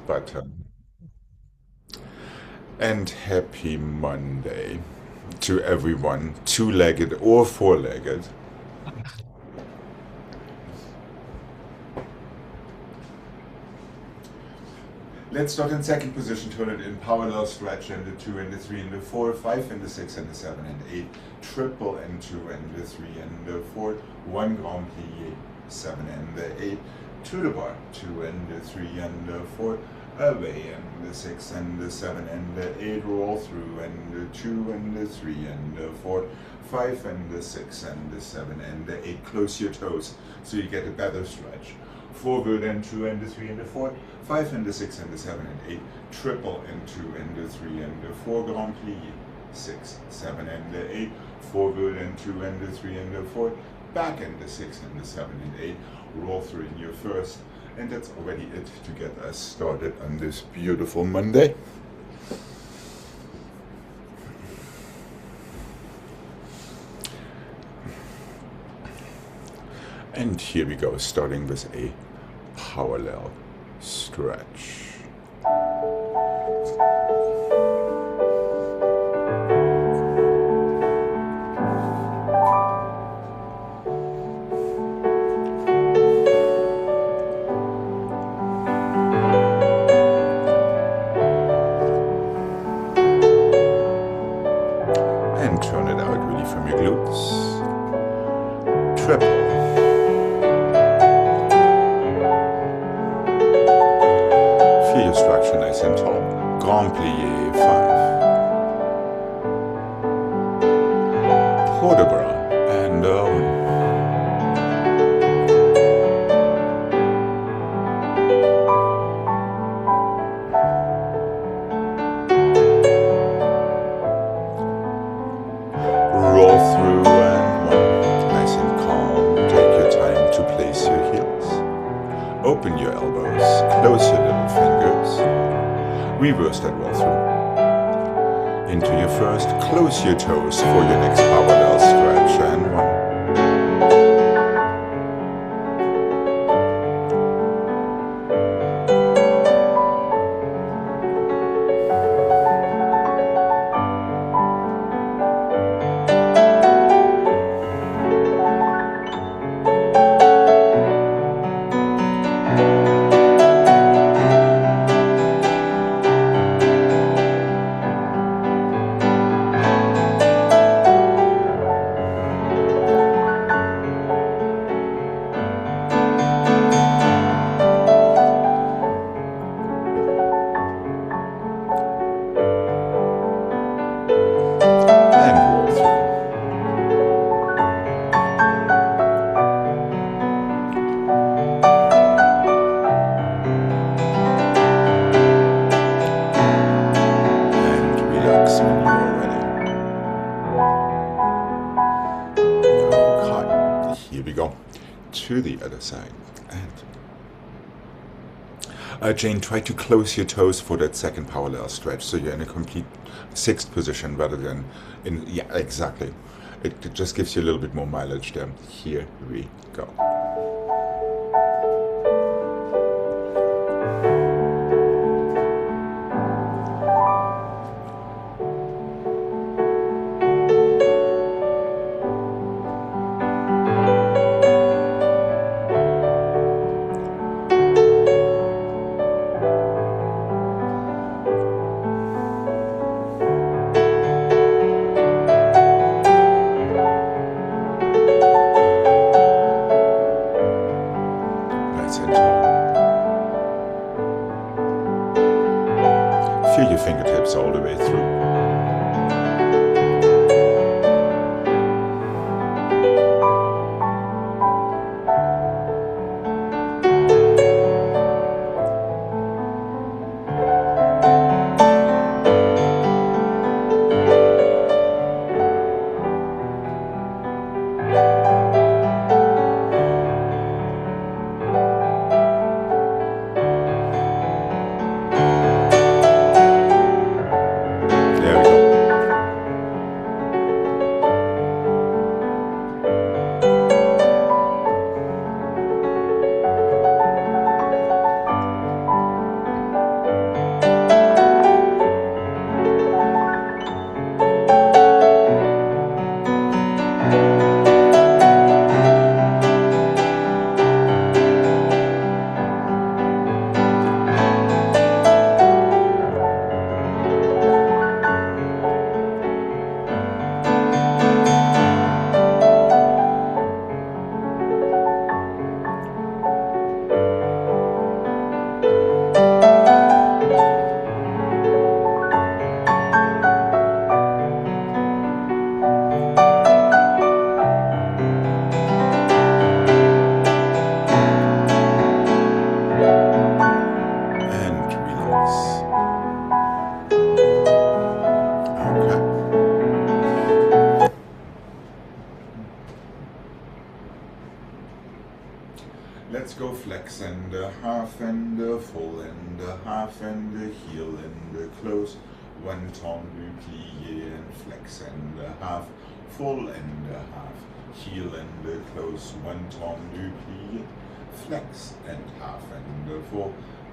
button. And happy Monday to everyone, two-legged or four-legged. Let's start in second position, turn it in parallel stretch, and the 2 and the 3 and the 4, 5 and the 6 and the 7 and 8, triple and 2 and the 3 and the 4, 1 grand plie, 7 and the 8, to the bar, 2 and the 3 and the 4, away and the 6 and the 7 and the 8, roll through and the 2 and the 3 and the 4, 5 and the 6 and the 7 and the 8, close your toes so you get a better stretch. Forward and 2 and the 3 and the 4, 5 and the 6 and the 7 and 8, triple and 2 and the 3 and the 4, grand plie, 6, 7 and the 8, forward and 2 and the 3 and the 4, back and the 6 and the 7 and 8, roll through in your first, and that's already it to get us started on this beautiful Monday. And here we go, starting with a parallel stretch. And turn it out really from your glutes. Triple. Structure nice and tall. Grand plie 5. Port de bras and roll through and 1. Nice and calm. Take your time to place your heels. Open your elbows. Close your little fingers. Reverse that roll through. Into your first, close your toes for your next parallel stretch, and 1. To the other side. And Jane, try to close your toes for that second parallel stretch so you're in a complete sixth position rather than in, yeah, exactly. It just gives you a little bit more mileage there. Here we go. Feel your fingertips all the way through. flex. Okay. Let's go flex and a half and a full and a half and a heel and a close. One tendu plié and flex and a half, full and a half, heel and a close. One tendu plié, flex and a full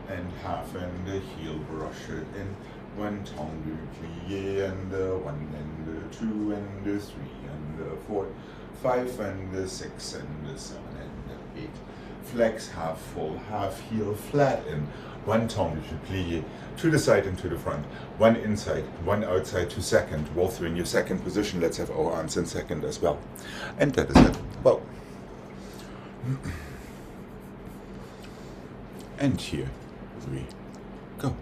and a heel, brush it in. One tendu plié and a one and a two and a three and a four, five and a six and a seven and a eight. Flex, half full, half heel, flat in. One tendu plié to the side and to the front. One inside, one outside to second. Roll through in your second position. Let's have our arms in second as well. And that is it. Well. And here we go.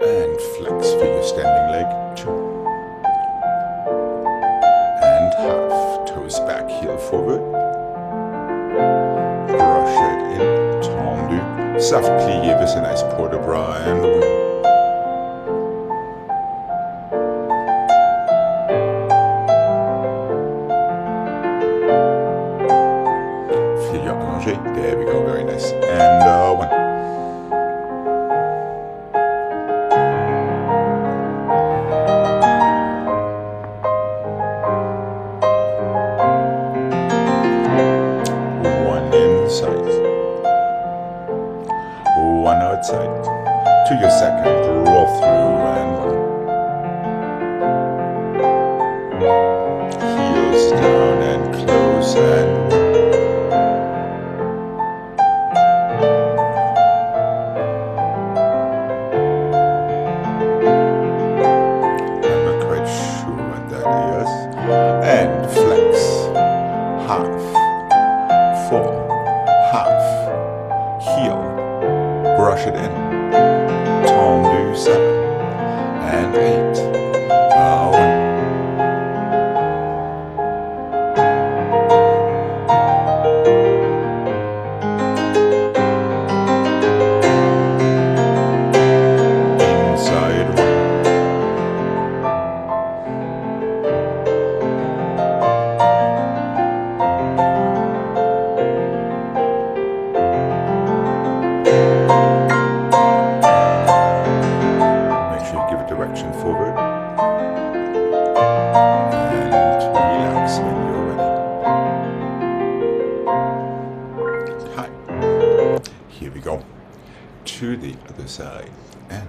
And flex for your standing leg. 2. And half. Toes back, heel forward. Brush it in. Tendu. Soft plié with a nice port de bras and the wing. Feel your allongé. There we go, very nice. And 1. One outside to your second, roll through and 1. Heels down and close and 1. I'm not quite sure what that is. And flex, half, full, half, heel. Brush it in. Tendu 7 and 8. 1. Inside 1. Direction forward and relax when you're ready. Hi. Here we go to the other side and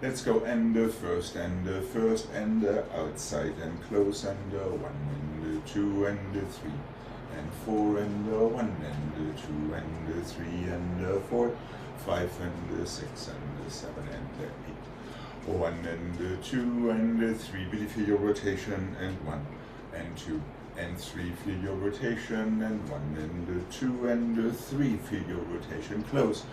Let's go and the first and the first and the outside and close and the 1 and the 2 and the 3 and 4 and the 1 and the 2 and the 3 and the 4, 5 and the 6 and the 7 and the 8. 1 and the 2 and the 3, really feel your rotation, and 1 and 2 and 3, feel your rotation, and 1 and the 2 and the 3, feel your rotation, close,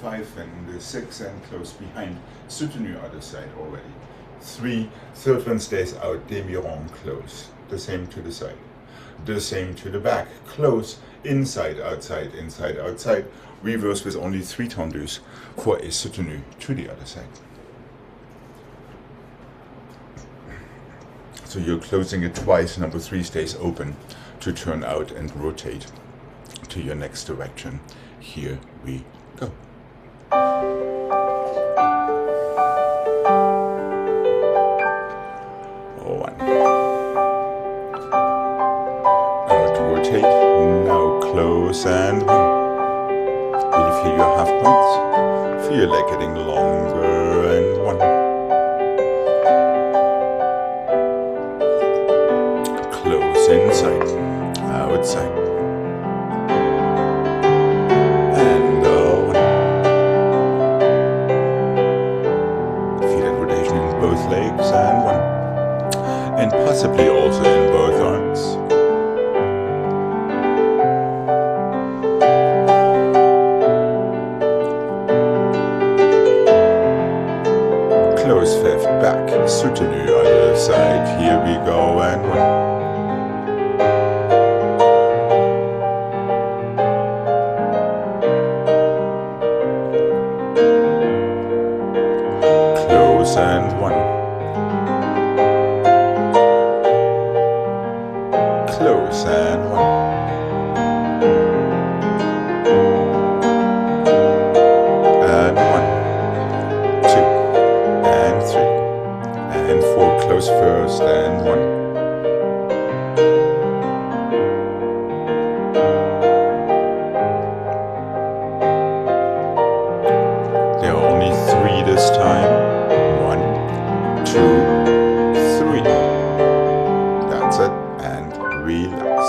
5 and the 6 and close behind, soutenu other side already, 3, third one stays out, demi-rond, close, the same to the side, the same to the back, close, inside, outside, reverse with only 3 tendus for a soutenu to the other side. So you're closing it twice, number 3 stays open to turn out and rotate to your next direction. Here we go. 1. Out, rotate, now close and 1. Really feel your half points. Feel your leg getting longer and 1. Inside, outside, and 1. Feel that rotation in both legs and 1, and possibly also in both arms. Close 5th back, soutenu other side. Here we go and 1. And 1. Close and 1. And 1, 2, and 3, and 4. Close first and 1. There are only 3 this time. 2, 3. That's it, and relax.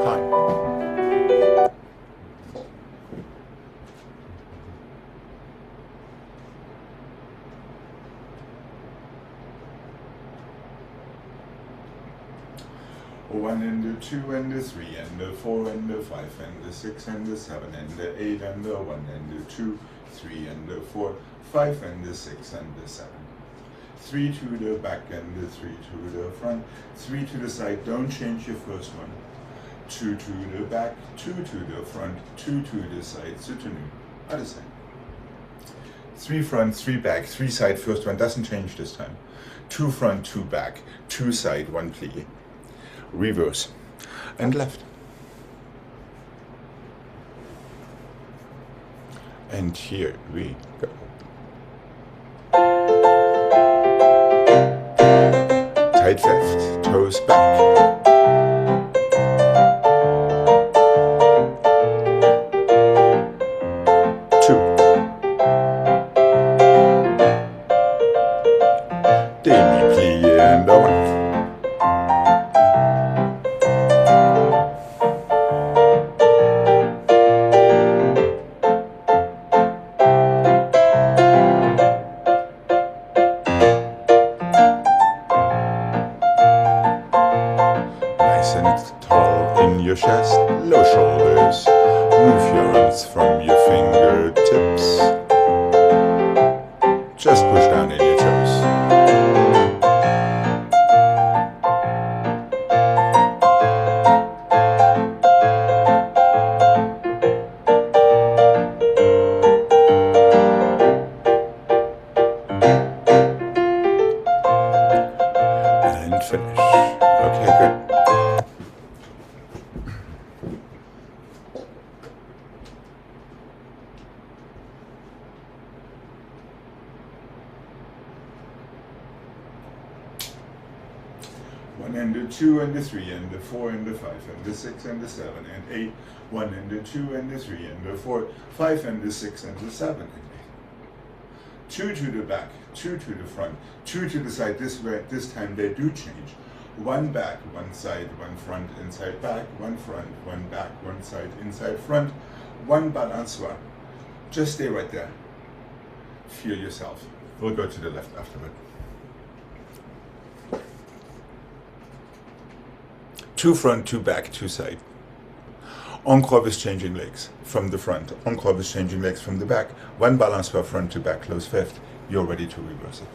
Okay. One and the 2 and the 3 and the 4 and the 5 and the 6 and the 7 and the 8 and the 1 and the 2, 3 and the 4, 5 and the 6 and the 7. 3 to the back and the 3 to the front, 3 to the side, don't change your first one. 2 to the back, 2 to the front, 2 to the side, soutenu, other side. 3 front, 3 back, 3 side, first one doesn't change this time. 2 front, 2 back, 2 side, 1 plie. Reverse and left. And here we go. Tight 5th, toes back. Demi-plie and 1. 1 and the 2 and the 3 and the 4 and the 5 and the 6 and the 7 and 8, 1 and the 2 and the 3 and the 4, 5 and the 6 and the 7 and 8. 2 to the back, 2 to the front, 2 to the side. This time they do change. 1 back, 1 side, 1 front, inside back, 1 front, 1 back, 1 side, inside front, 1 balançoire. Just stay right there. Feel yourself. We'll go to the left afterward. 2 front, 2 back, 2 side. Encore with changing legs from the front. Encore with changing legs from the back. 1 balançoire front to back, close fifth. You're ready to reverse it.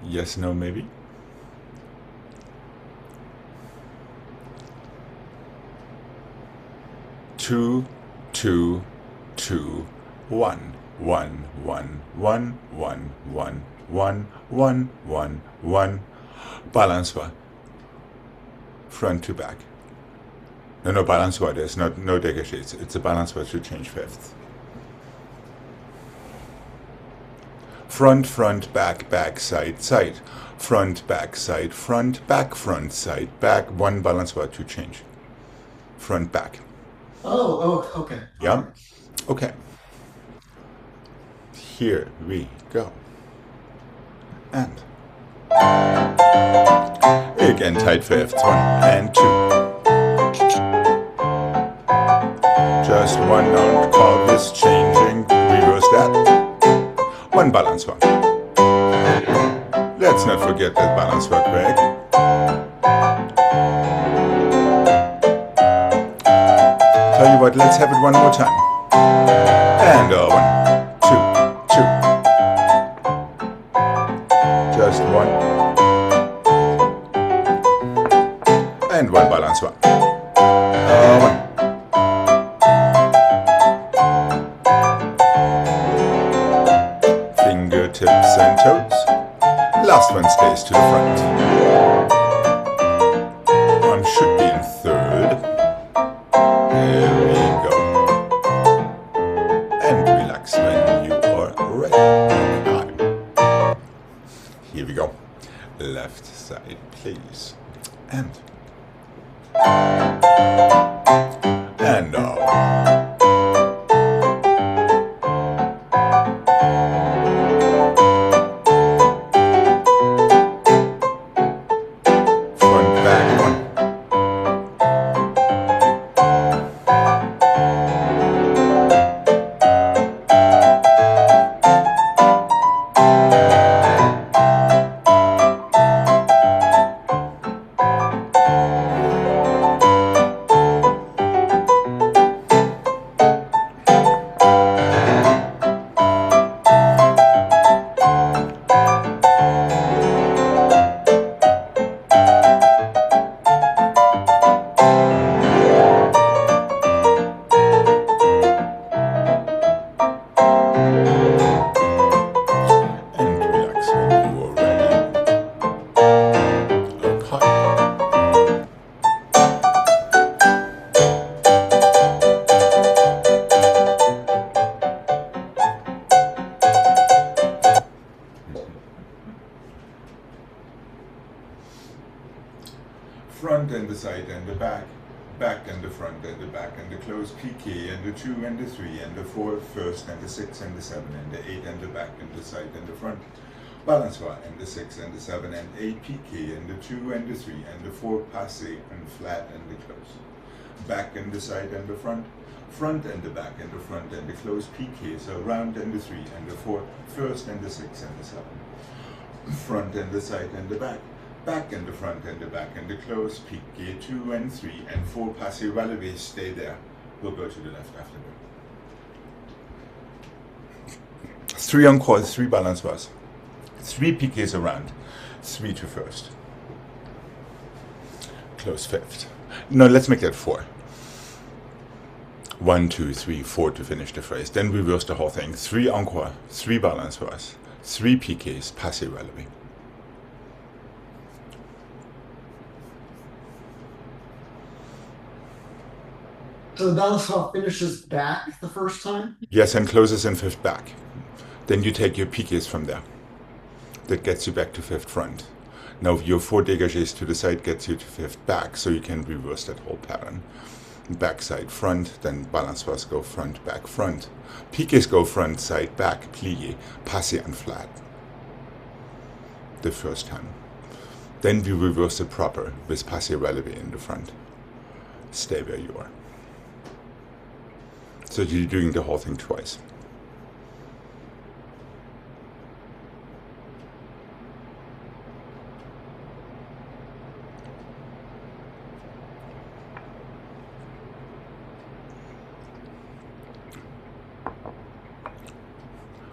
Yes, no, maybe. Two, two, two, 1. 1, 1, 1, 1, 1, 1, 1, 1, 1. Balançoire. Front to back. No balançoire. There's no dégagé. It's a balançoire to change fifths. Front, front, back, back, side, side. Front, back, side, front, back, front, side, back. 1 balançoire to change. Front, back. Oh, okay. Yeah? Okay. Here we go. And again, tight fifths. 1 and 2. Just 1 encore is changing. Reverse that. 1 balançoire. Let's not forget that balançoire, Greg. Tell you what, let's have it one more time. And 1, 2. Just 1 and 1 balançoire. 1. Fingertips and toes. Last one stays to the front. 1 should be in third. There we go. And relax when you are ready. Here we go. Left side, please. And front, back, 1. Front and the side and the back, back and the front and the back and the close piqué and the 2 and the 3 and the 4, first and the 6 and the 7 and the 8 and the back and the side and the front, balançoire and the 6 and the 7 and 8 piqué and the 2 and the 3 and the 4 passé and flat and the close, back and the side and the front, front and the back and the front and the close piqué, so round and the 3 and the 4, first and the 6 and the 7, front and the side and the back, back and the front and the back and the close, piqué 2 and 3 and 4 passé relevé, stay there. We'll go to the left afterward. 3 encores, 3 balançoires, 3 piqués around, 3 to first. Close fifth. No, let's make that 4. 1, 2, 3, 4 to finish the phrase. Then reverse the whole thing. 3 encore, 3 balançoires, 3 piqués, passé relevé. So the balançoire finishes back the first time? Yes, and closes in fifth back. Then you take your piquets from there. That gets you back to fifth front. Now your four dégagés to the side gets you to fifth back, so you can reverse that whole pattern. Back, side, front, then balançoires go front, back, front. Piquets go front, side, back, plié, passé and flat. The first time. Then we reverse it proper with passé relevé in the front. Stay where you are. So you're doing the whole thing twice.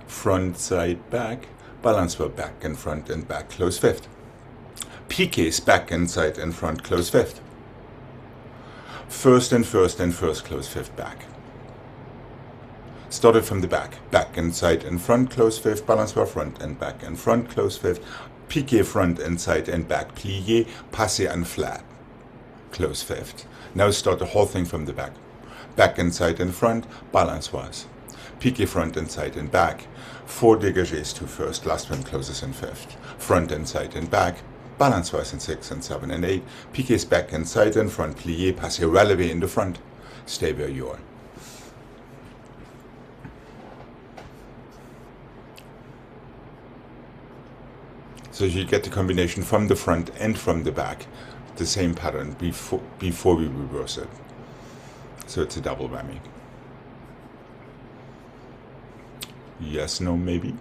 Front, side, back, balançoire back and front and back, close fifth. Piquets back and side and front, close fifth. First and first and first, close fifth back. Started from the back, back and side and front, close fifth, balançoire front and back and front, close fifth, piqué front and side and back, plié, passé and flat, close fifth. Now start the whole thing from the back. Back and side and front, balançoires. Piqué front and side and back. Four dégagés to first, last one closes in fifth. Front and side and back. Balançoires in 6 and 7 and 8. Piqués back and side and front, plié, passé relevé in the front. Stay where you are. So you get the combination from the front and from the back, the same pattern before we reverse it. So it's a double whammy. Yes, no, maybe?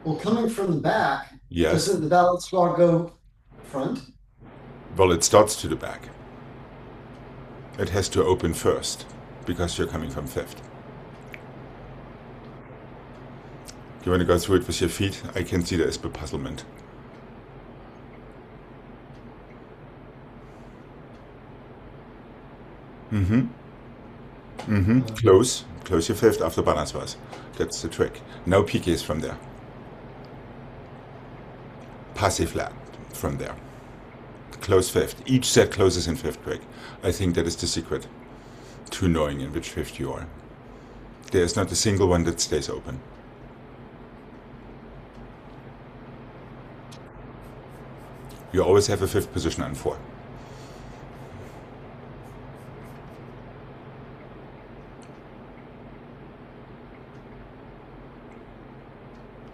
Well, coming from the back, Yes. doesn't the balançoire go front? Well, it starts to the back. It has to open first, because you're coming from fifth. You want to go through it with your feet? I can see there is bepuzzlement. Close. Close your fifth after balançoires. That's the trick. No piqués from there. Passé flat from there. Close fifth. Each set closes in fifth, Greg. I think that is the secret to knowing in which fifth you are. There is not a single one that stays open. You always have a fifth position on 4.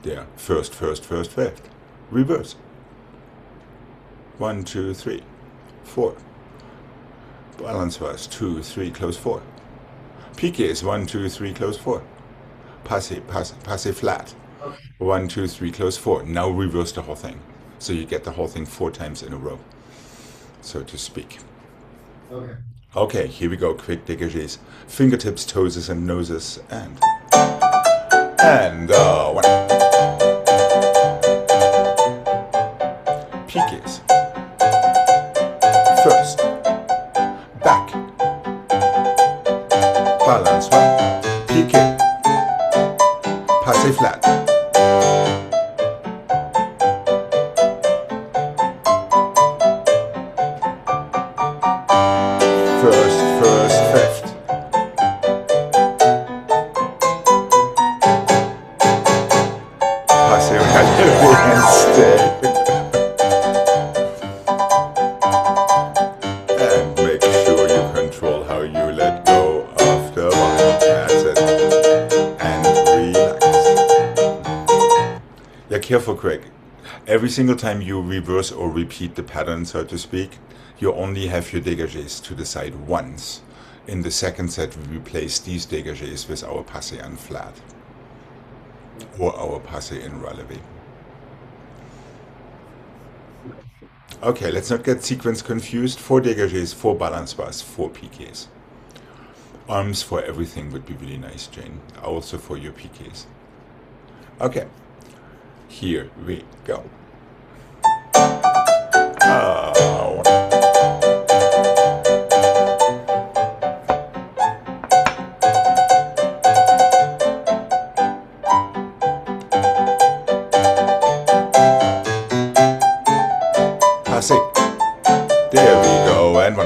There. First, first, first, fifth. Reverse. 1, 2, 3, 4. Balançoires 2, 3, close 4. Piqués 1, 2, 3, close 4. Passé flat. Okay. 1, 2, 3, close 4. Now reverse the whole thing. So you get the whole thing 4 times in a row, so to speak. Okay. Okay, here we go. Quick dégagés. Fingertips, toes, and noses, and 1. Piqués. First. Back. Balançoire. Piqué. Passé flat. First, fifth. Passé relevé and stay. And make sure you control how you let go of the one. That's it. And relax. Yeah, careful, Craig. Every single time you reverse or repeat the pattern, so to speak, you only have your dégagés to the side once. In the second set, we replace these dégagés with our passé en flat or our passé en relevé. Okay, let's not get sequence confused. 4 dégagés, 4 balançoires, 4 piqués. Arms for everything would be really nice, Jane. Also for your piqués. Okay, here we go. Passé. There we go, and 1.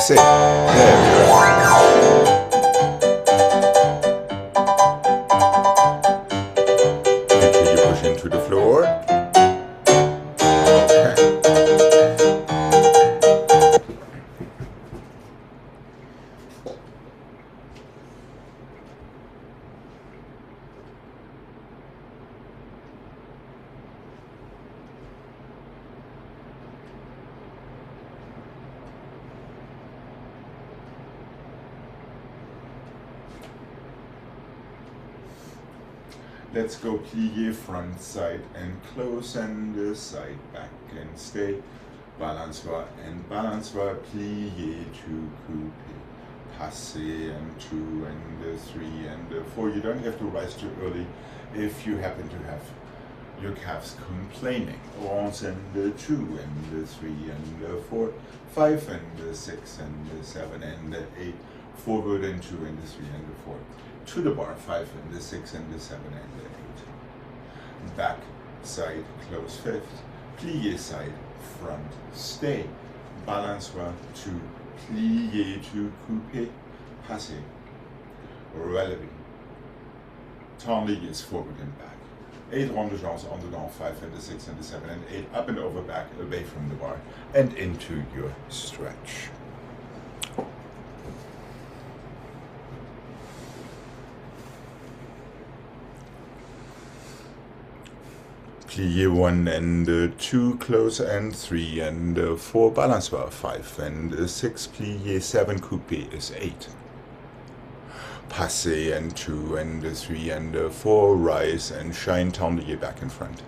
passé. There we go. Until you push into the floor. Let's go plie front side and close and the side back and stay. Balançoire and balançoire, plie to coupe, passé and 2 and 3 and 4. You don't have to rise too early if you happen to have your calves complaining. Rance and 2 and 3 and 4, 5 and 6 and 7 and 8, forward and 2 and 3 and 4. To the bar, 5 and 6 and 7 and 8. Back, side, close fifth. Plie side, front, stay. Balançoire to plie to coupe, passé. Relevé. Tendez is forward and back. 8 ronde de jambes on the down, 5 and 6 and 7 and 8. Up and over back, away from the bar. And into your stretch. Plie 1 and 2, close and 3 and 4, balançoire 5 and 6, plie 7, coupe is 8. Passé and 2 and 3 and 4, rise and shine, tendez back in front.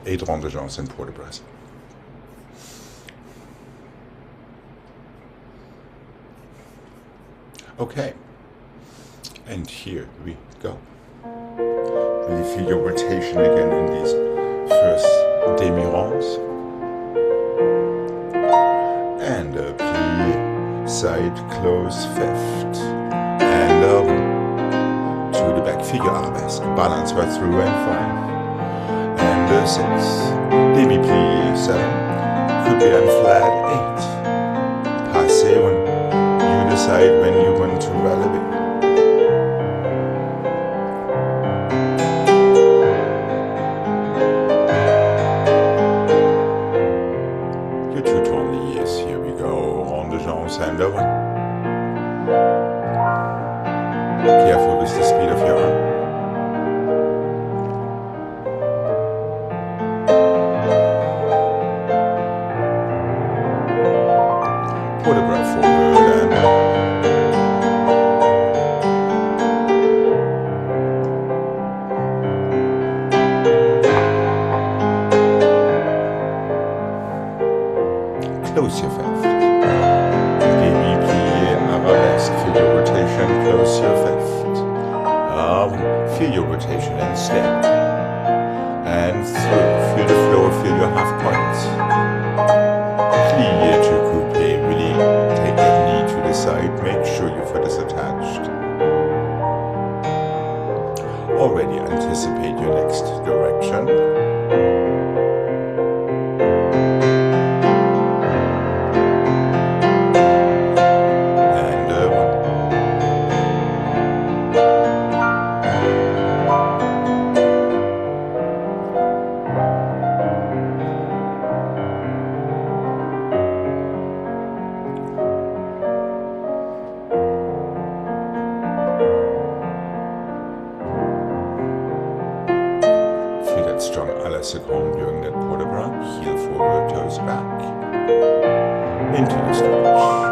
8 ronde de jambes and port de bras. Okay, and here we go. Really feel your rotation again in these first demi-ronds. And plie, side, close, fifth. And to the back, figure arabesque. Balance right through and 5. And 6. Demi-plie, 7. Coupe and flat, 8. Passé when you decide when you want to releve. And over. Careful with the speed of your arm. Put a breath forward and close your fifth. Feel your rotation, close your fifth. Feel your rotation and step. And through, feel the floor, feel your half points. Plie to coupe, really take that knee to the side, make sure your foot is attached. Already anticipate your next direction. Strong à la seconde during that port de bras. Heel forward, toes back. Into the stretch.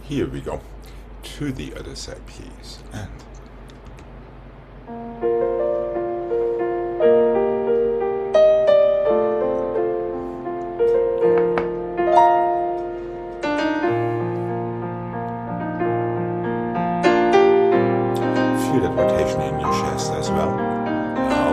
Here we go. To the other side, please. And feel that rotation in your chest as well. Now.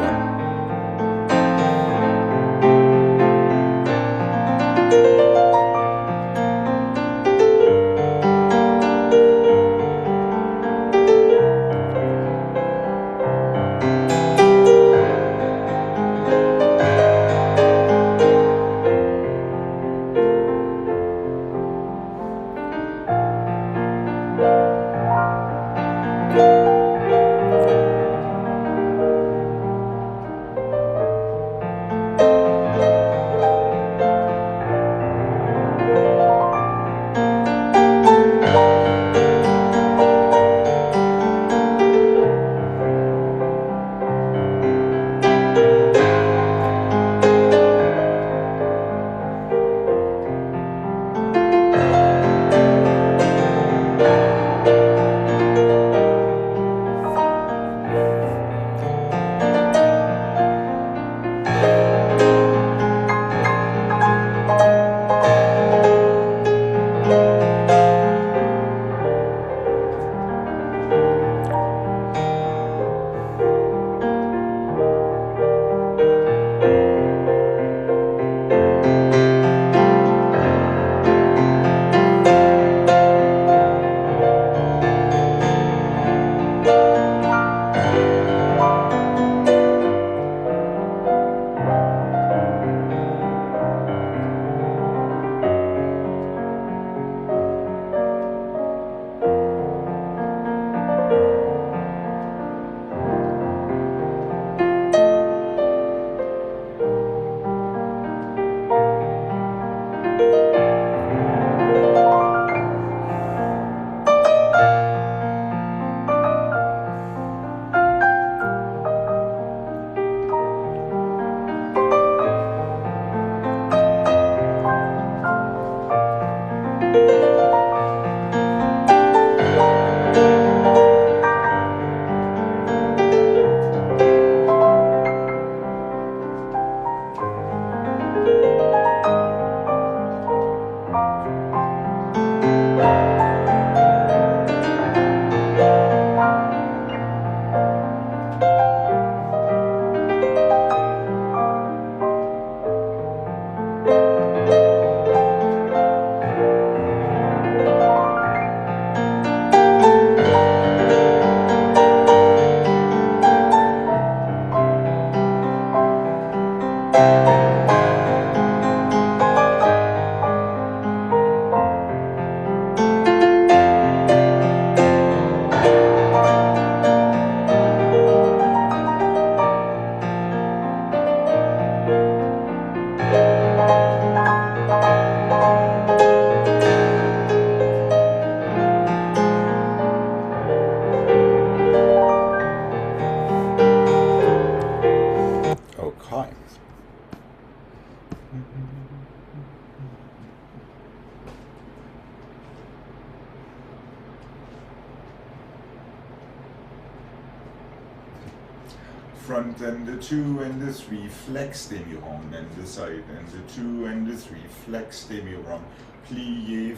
front and the 2 and the 3, flex demi-rond, and the side, and the 2 and the 3, flex demi-rond, plié,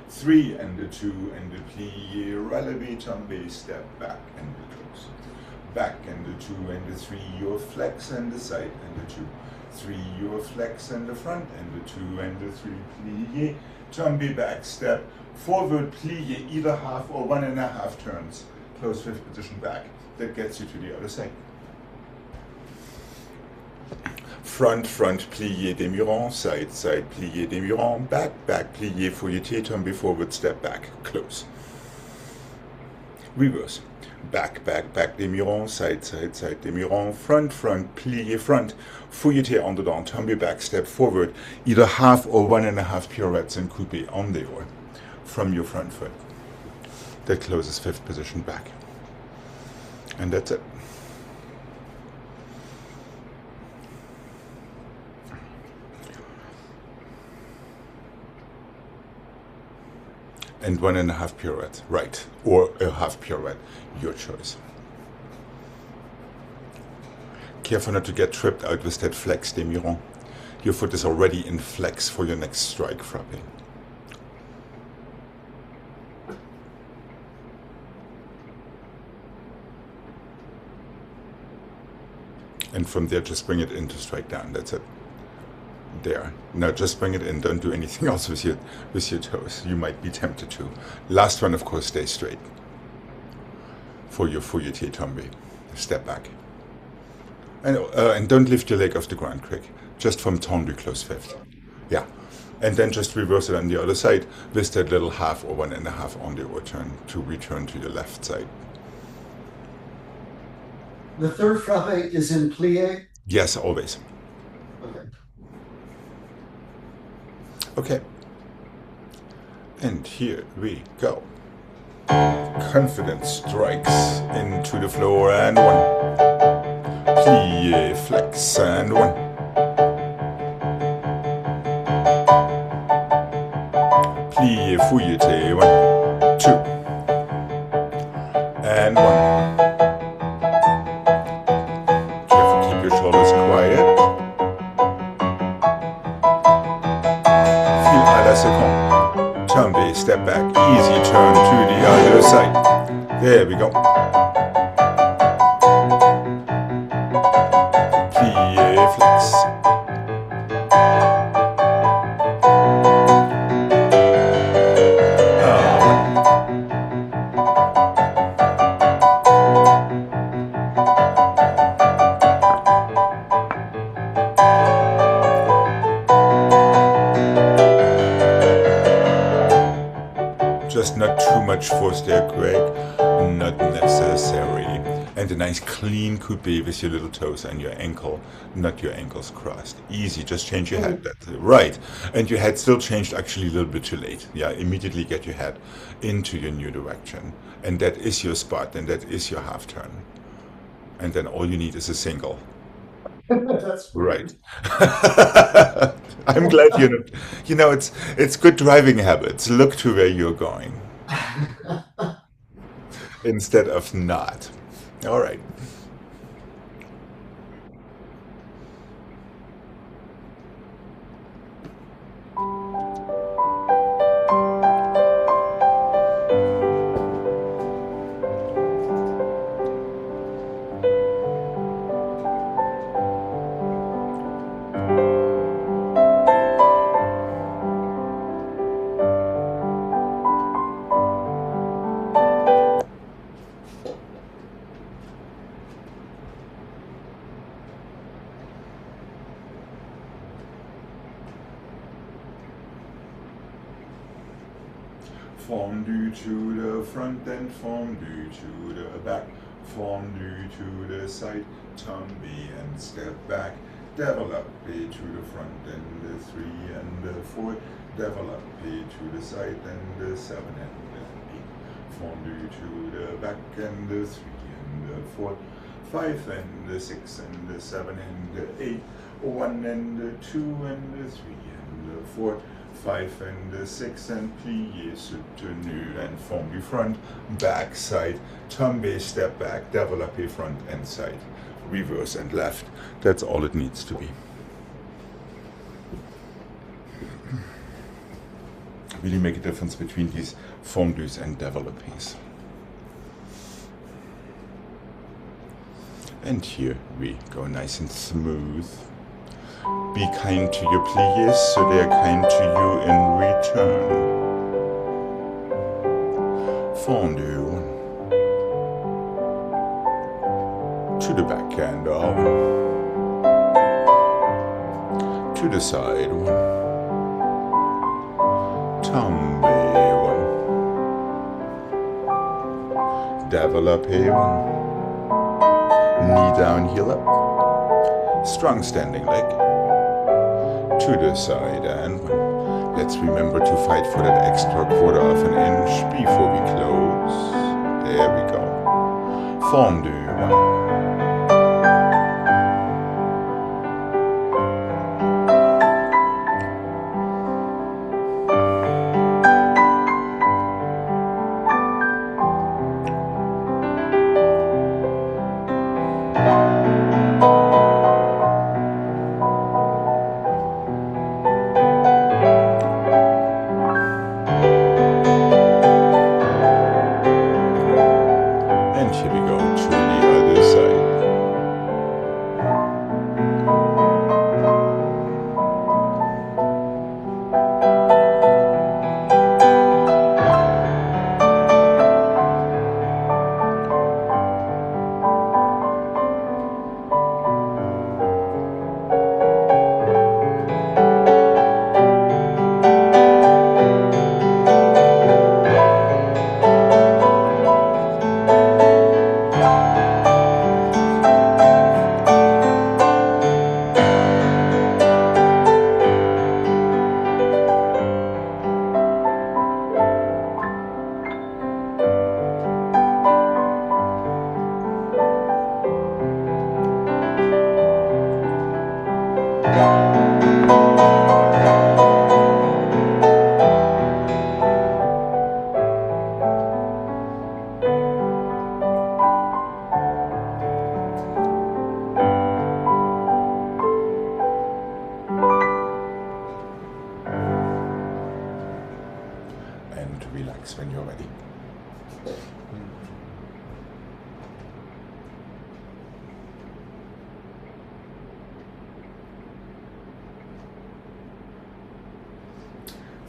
3 and the 2 and the plié, relevé, tombé, step back and the close. Back and the 2 and the 3, your flex and the side and the 2. 3, your flex and the front and the 2 and the 3, plié, tombé, back, step, forward, plié, either half or 1.5 turns, close 5th position back. That gets you to the other side. Front, front, plié, demi-rond, side, side, plié, demi-rond, back, back, plié, fouilleté, tombé, forward, step back, close. reverse, back, back, back, demi-rond, side, side, side, demi-rond, front, front, plie, front, fouilleté en dedans, tombe back, step forward, either half or 1.5 pirouettes and coupe en dehors from your front foot. That closes fifth position back. And that's it. And 1.5 pirouette, right, or a half pirouette, your choice. Careful not to get tripped out with that flex demi-rond. Your foot is already in flex for your next strike frappe. And from there, just bring it in to strike down. That's it. There. Now just bring it in. Don't do anything else with your toes. You might be tempted to. Last one, of course, stay straight. For your fouilleté tombe. Step back. And don't lift your leg off the ground quick. Just from tendu, close fifth. Yeah. And then just reverse it on the other side with that little half or 1.5 on the turn to return to your left side. The third frappe is in plie? Yes, always. Okay. Okay. And here we go. Confident strikes into the floor and one. Plie, flex and one. Plie, fouilleté, 1, 2. And 1. Careful, keep your shoulders quiet. Feel à la seconde. Tombe, step back, easy turn to the other side. There we go. Plie, flex. Just not too much force there, Greg. Not necessary. And a nice clean coupe with your little toes and your ankle, not your ankles crossed. Easy, just change your head. That's right. And your head still changed actually a little bit too late. Yeah, immediately get your head into your new direction. And that is your spot, and that is your half turn. And then all you need is a single. That's right. I'm glad you know it's good driving habits. Look to where you're going instead of not. All right. Fondu to the front and fondu to the back, fondu to the side, tombe and step back, develop to the front and the 3 and the 4, develop to the side and the 7 and the 8, fondu to the back and the 3 and the 4, 5 and the 6 and the 7 and the 8, 1 and the 2 and the 3 and the 4, 5 and the 6 and plie, soutenu and fondu front, back, side, tombe, step back, développé front and side, reverse and left. That's all it needs to be. Really make a difference between these fondus and développés. And here we go nice and smooth. Be kind to your pliés so they are kind to you in return. Fondu. To the backhand. To the side. Tombe. Développé 1. Knee down, heel up. Strong standing leg. To the side and 1. Let's remember to fight for that extra quarter of an inch before we close. There we go. Forme de 1. Relax when you're ready.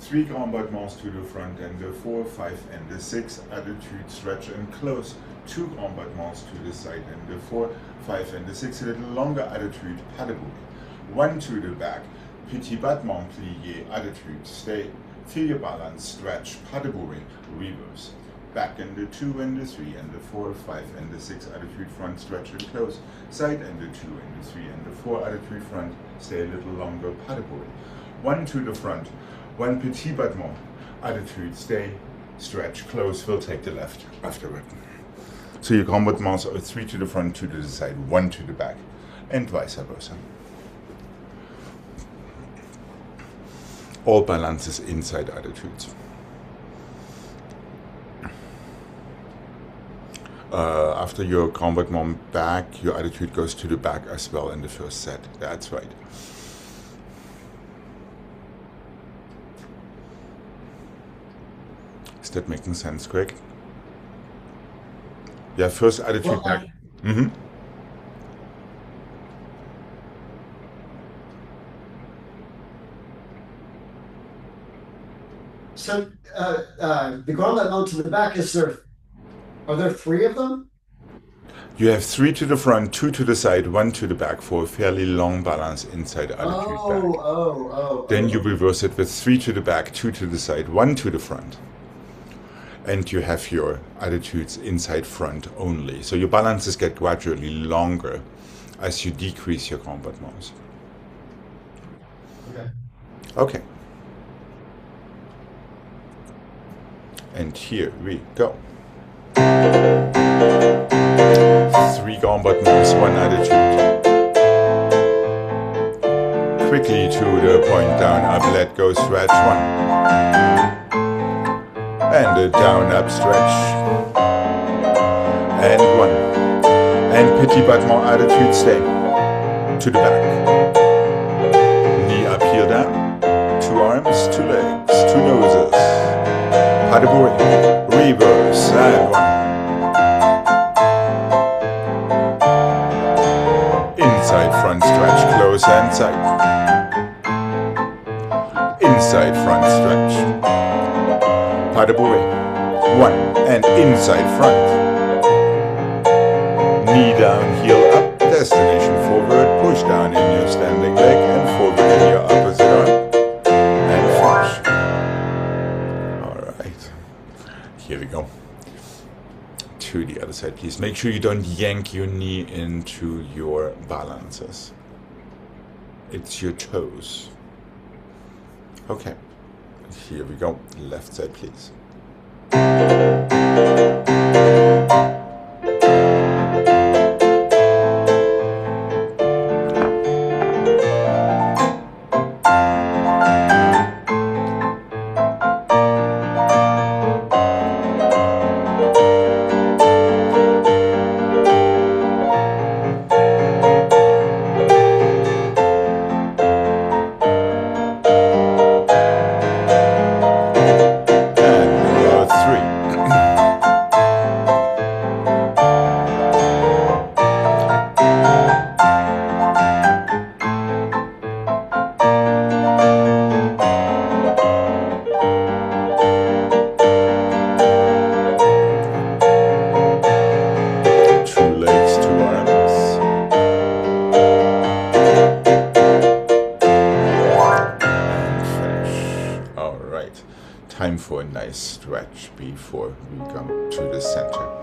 Three grand battements to the front and the 4, 5 and the 6. Attitude, stretch and close. 2 grand battements to the side and the 4, 5 and the 6. A little longer attitude, pas debout. 1 to the back. Petit battement, plié, attitude, stay. Feel your balance, stretch, pas debout, reverse. Back and the 2 and the 3 and the 4, 5 and the 6. Attitude, front, stretch and close. Side and the 2 and the 3 and the 4. Attitude, front, stay a little longer, pas debout. 1 to the front. 1 petit battement, attitude, stay, stretch, close, we'll take the left afterward. So your grand battements are 3 to the front, 2 to the side, 1 to the back, and vice versa. All balances inside attitudes. After your grand battement back, your attitude goes to the back as well in the first set. That's right. Is that making sense, Greg? Yeah, first attitude Well, back. So the grand battement to the back, are there 3 of them? You have 3 to the front, 2 to the side, 1 to the back for a fairly long balance inside attitude back. Then you reverse it with 3 to the back, 2 to the side, 1 to the front. And you have your attitudes inside front only. So your balances get gradually longer as you decrease your grand battements. Okay. And here we go. 3 grand battements, 1 attitude. Quickly to the point, down, up, let go, stretch, 1. And a down, up, stretch. And 1. And petit battement, attitude, stay. To the back. Knee up, heel down. 2 arms, 2 legs, 2 noses. Pas debout, reverse, and 1. Inside, front, stretch, close, and side. Inside, front, stretch. Pas debout, 1. And inside, front. Knee down, heel up, destination forward, push down in your standing leg and forward in your opposite arm. And finish. Alright. Here we go. 2 to the other side, please. Make sure you don't yank your knee into your balances. It's your toes. Okay, here we go. Left side, please. Time for a nice stretch before we come to the center.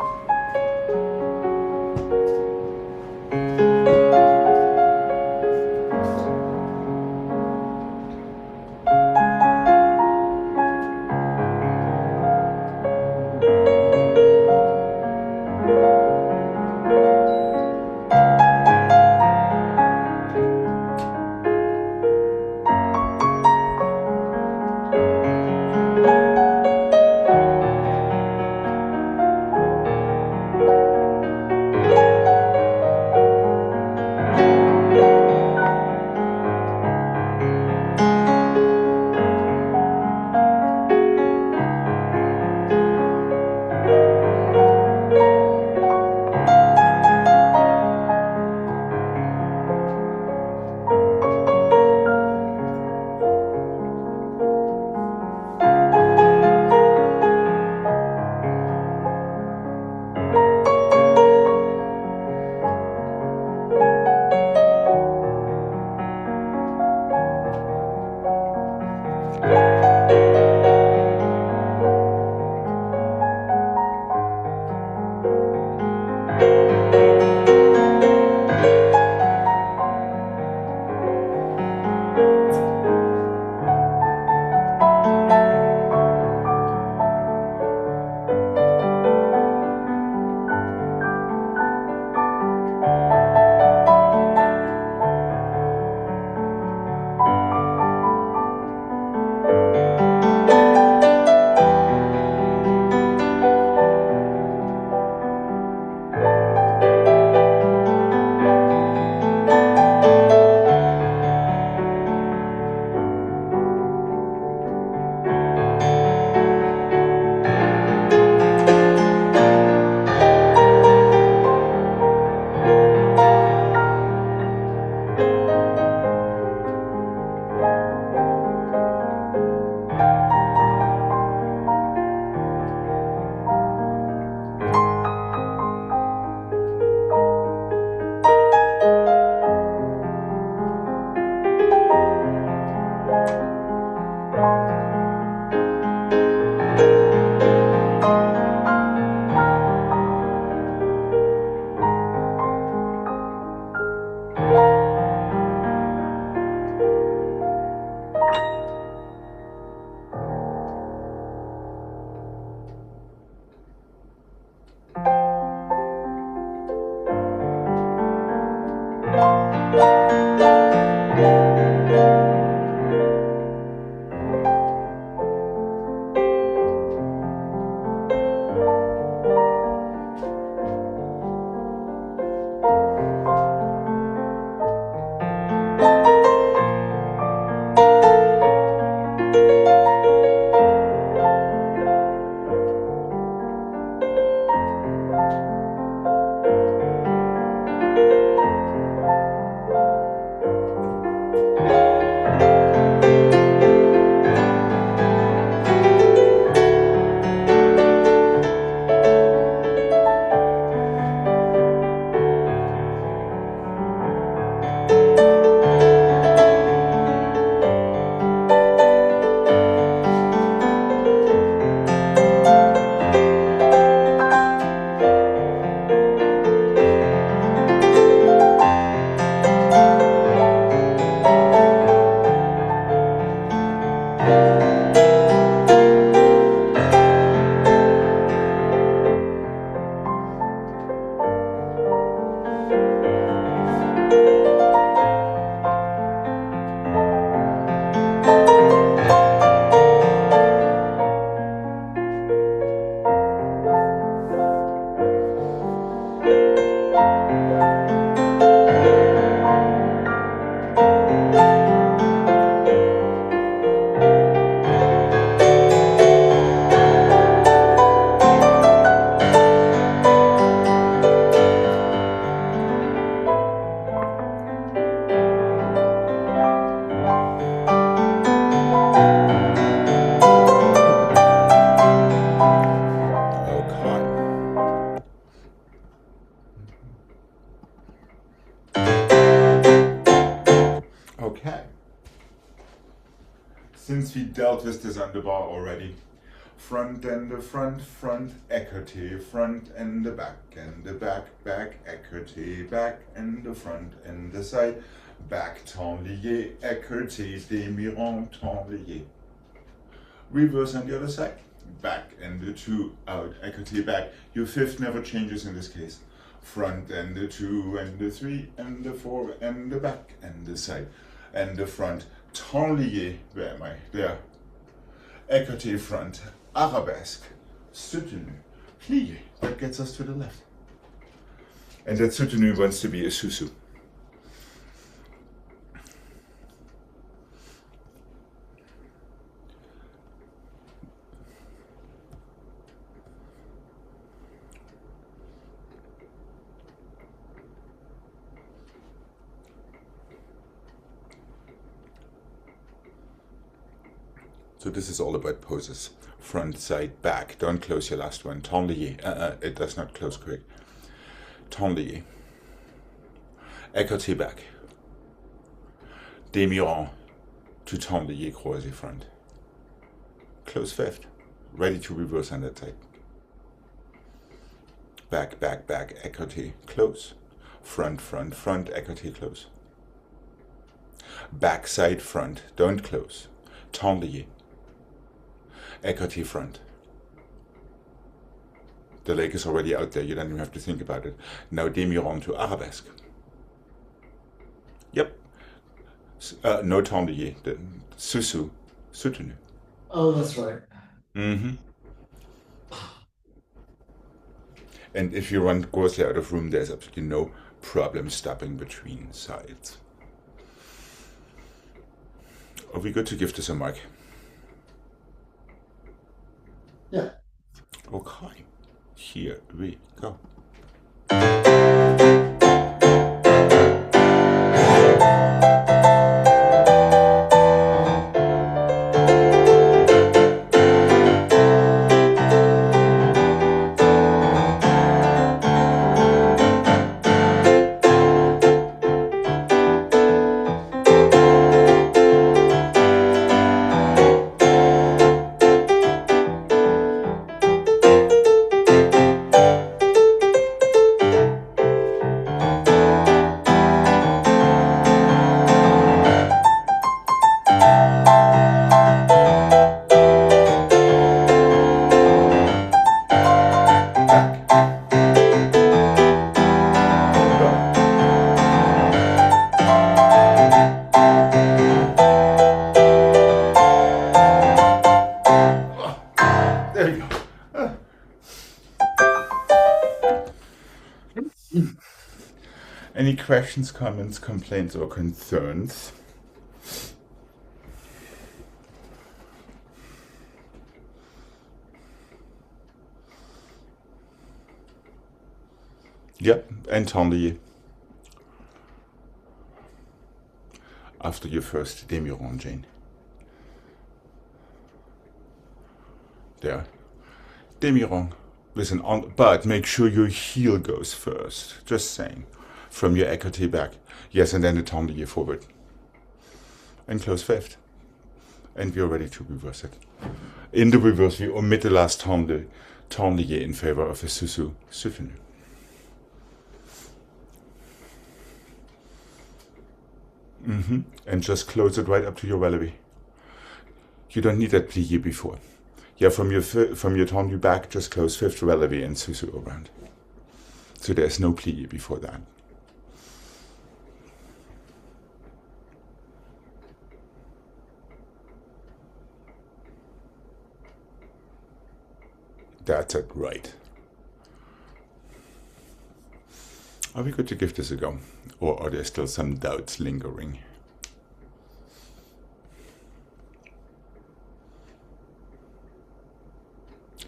since we dealt with this underbar already. Front and the front, écarté, front and the back, back, écarté, back and the front and the side, back, temps lié, écarté, demi-rond, temps lié. Reverse on the other side, back and the two, out, écarté, back. Your fifth never changes in this case. Front and the two and the three and the four and the back and the side and the front, temps lié, where am I? There. Écarté front, arabesque, soutenu, plié. That gets us to the left. And that soutenu wants to be a susu. So this is all about poses. Front, side, back. Don't close your last one. Temps lié. It does not close quick. Temps lié. Écarté back. Demi-rond to temps lié croisé front. Close fifth. Ready to reverse on that side. Back, back, back. Écarté. Close. Front, front, front. Écarté close. Back, side, front. Don't close. Temps lié. Écarté front. The leg is already out there, you don't even have to think about it. Now demi-rond to arabesque. Yep. No temps lié. Susu. Soutenu. Oh, that's right. Mm-hmm. And if you run grossly out of room, there's absolutely no problem stopping between sides. Are we good to give this a mark? Yeah. Okay, here we go. There we go. Any questions, comments, complaints, or concerns? Yep, and temps lié. After your first demi-rond, Jane. There. Demi-rond. Listen, but make sure your heel goes first. Just saying. From your écarté back. Yes, and then the temps lié forward. And close fifth. And we are ready to reverse it. In the reverse, we omit the last temps lié in favor of the susu soutenu. And just close it right up to your relevé. You don't need that plié before. Yeah, from your temps back, just close fifth relevé and susu around. So there's no plié before that. That's it, right. Are we good to give this a go? Or are there still some doubts lingering?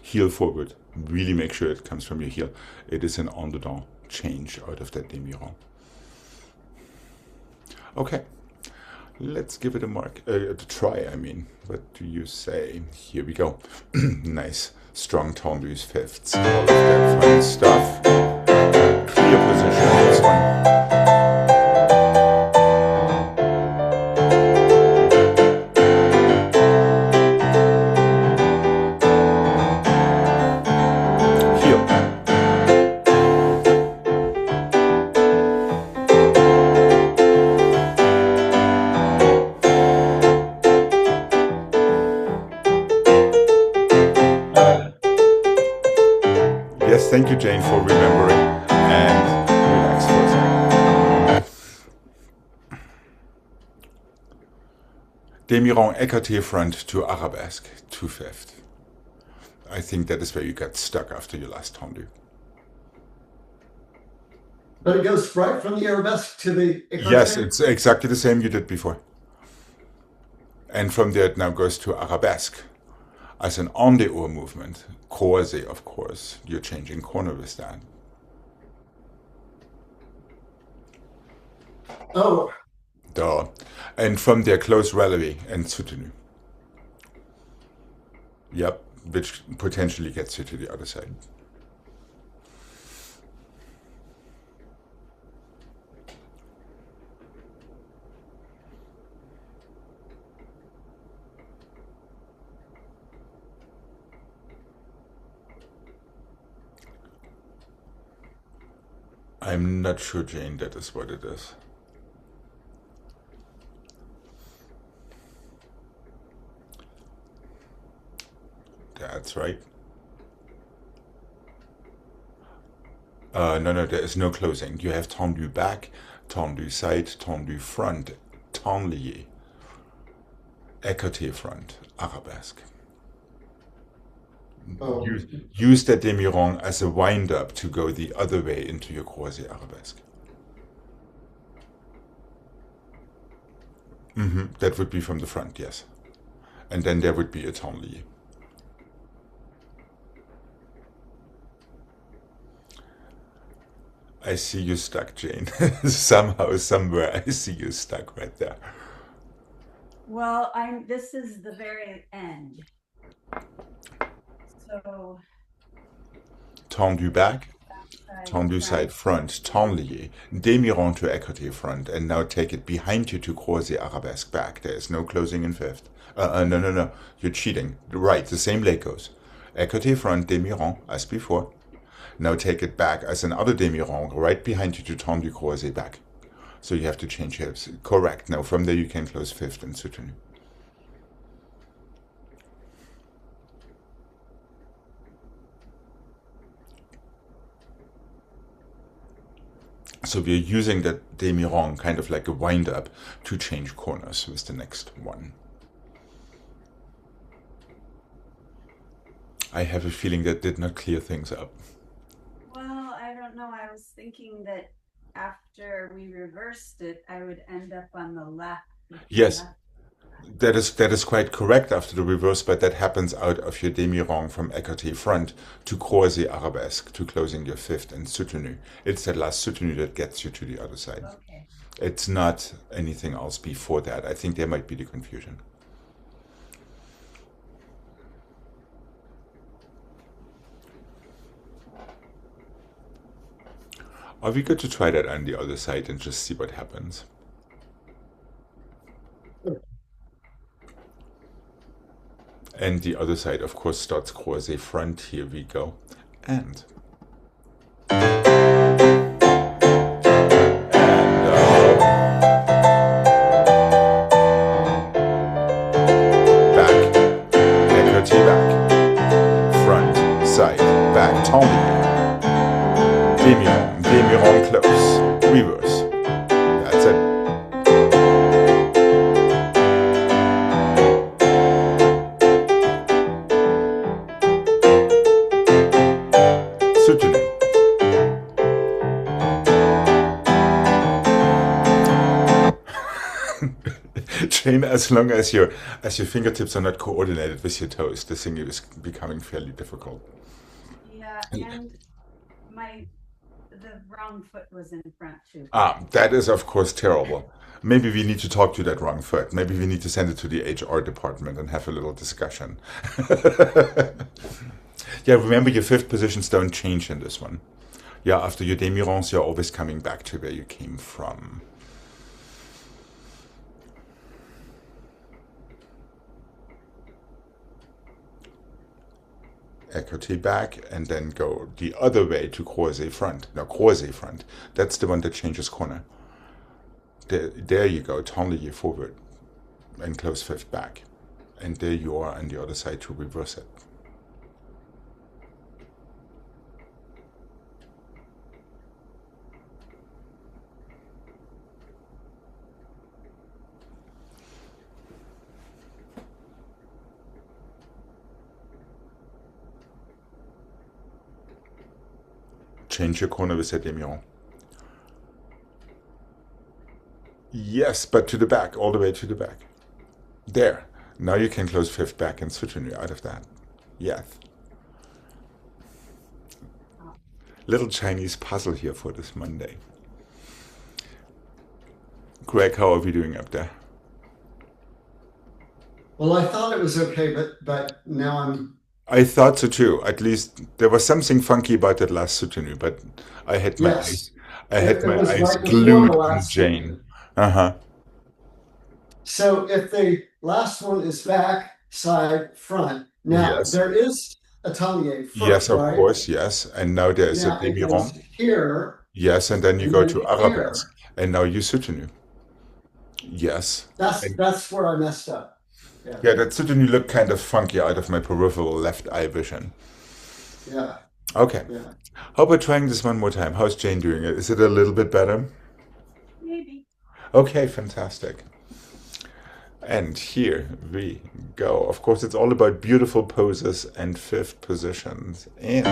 Heel forward. Really make sure it comes from your heel. It is an en dedans change out of that demi-rond. Okay, let's give it a mark. A try, I mean. What do you say? Here we go. Nice. Strong tendus fifths. All of that fun stuff. Clear position on this one. Thank you, Jane, for remembering. And relax for a second. Demi-rond écarté front to arabesque to fifth. I think that is where you got stuck after your last tendu. But it goes right from the arabesque to the écarté? Yes, it's exactly the same you did before. And from there it now goes to arabesque. As an en dehors movement, croisé, of course, you're changing corner with that. Oh. Duh. And from there, close relevé and soutenu. Yep, which potentially gets you to the other side. I'm not sure, Jane, that is what it is. That's right. No, there is no closing. You have tendu back, tendu side, tendu front, tendu, écarté front, arabesque. Oh. Use that demi-rond as a wind-up to go the other way into your croisé arabesque. That would be from the front, yes. And then there would be a tendu. I see you stuck, Jane. Somehow, somewhere, I see you stuck right there. Well, this is the very end. So Tendu back, tendu side front, tendu, demi-rond to écarté front, and now take it behind you to croisé arabesque back. There is no closing in fifth. No. You're cheating. Right, the same leg goes. Écarté front, demi-rond, as before. Now take it back as another demi-rond right behind you to tendu croisé back. So you have to change hips. Correct. Now from there you can close fifth and soutenu. So we're using that demi-rond kind of like a wind-up to change corners with the next one. I have a feeling that did not clear things up. Well, I don't know. I was thinking that after we reversed it, I would end up on the left. Yes, that is quite correct after the reverse, but that happens out of your demi-rond from écarté front to croisé arabesque to closing your fifth and soutenu. It's that last soutenu that gets you to the other side. Okay. It's not anything else before that. I think there might be the confusion. Are we good to try that on the other side and just see what happens? And the other side, of course, starts croisé front. Here we go. And back, écarté back, front, side, back, tendu, demi-rond close, reverse. That's it. Soutenu. Jane, as long as your fingertips are not coordinated with your toes, the thing is becoming fairly difficult. Yeah, and the wrong foot was in front too. That is of course terrible. Maybe we need to talk to that wrong foot. Maybe we need to send it to the HR department and have a little discussion. Yeah, remember your fifth positions don't change in this one. Yeah, after your demi-ronds, you're always coming back to where you came from. Écarté back and then go the other way to croisé front. No, croisé front. That's the one that changes corner. There you go, tendu forward and close fifth back. And there you are on the other side to reverse it. change your corner with that demi-rond. Yes, but to the back, all the way to the back. There. Now you can close fifth back and soutenu out of that. Yes. Little Chinese puzzle here for this Monday. Greg, how are we doing up there? Well, I thought it was okay, but now I'm. I thought so too. At least there was something funky about that last soutenu, but I had my Yes, eyes right before the glued on last Jane. one. So if the last one is back, side, front, now Yes. there is a taille first, Yes, of right? course, yes. And now there is a Now it goes demi-rond. here, Yes, and then you and go then to here. arabesque. And now you soutenu. Yes. That's where I messed up. Yeah, that soutenu looked kind of funky out of my peripheral left eye vision. Yeah. Okay. Yeah. How about trying this one more time? How's Jane doing it? Is it a little bit better? Maybe. Okay, fantastic. And here we go. Of course, it's all about beautiful poses and fifth positions. And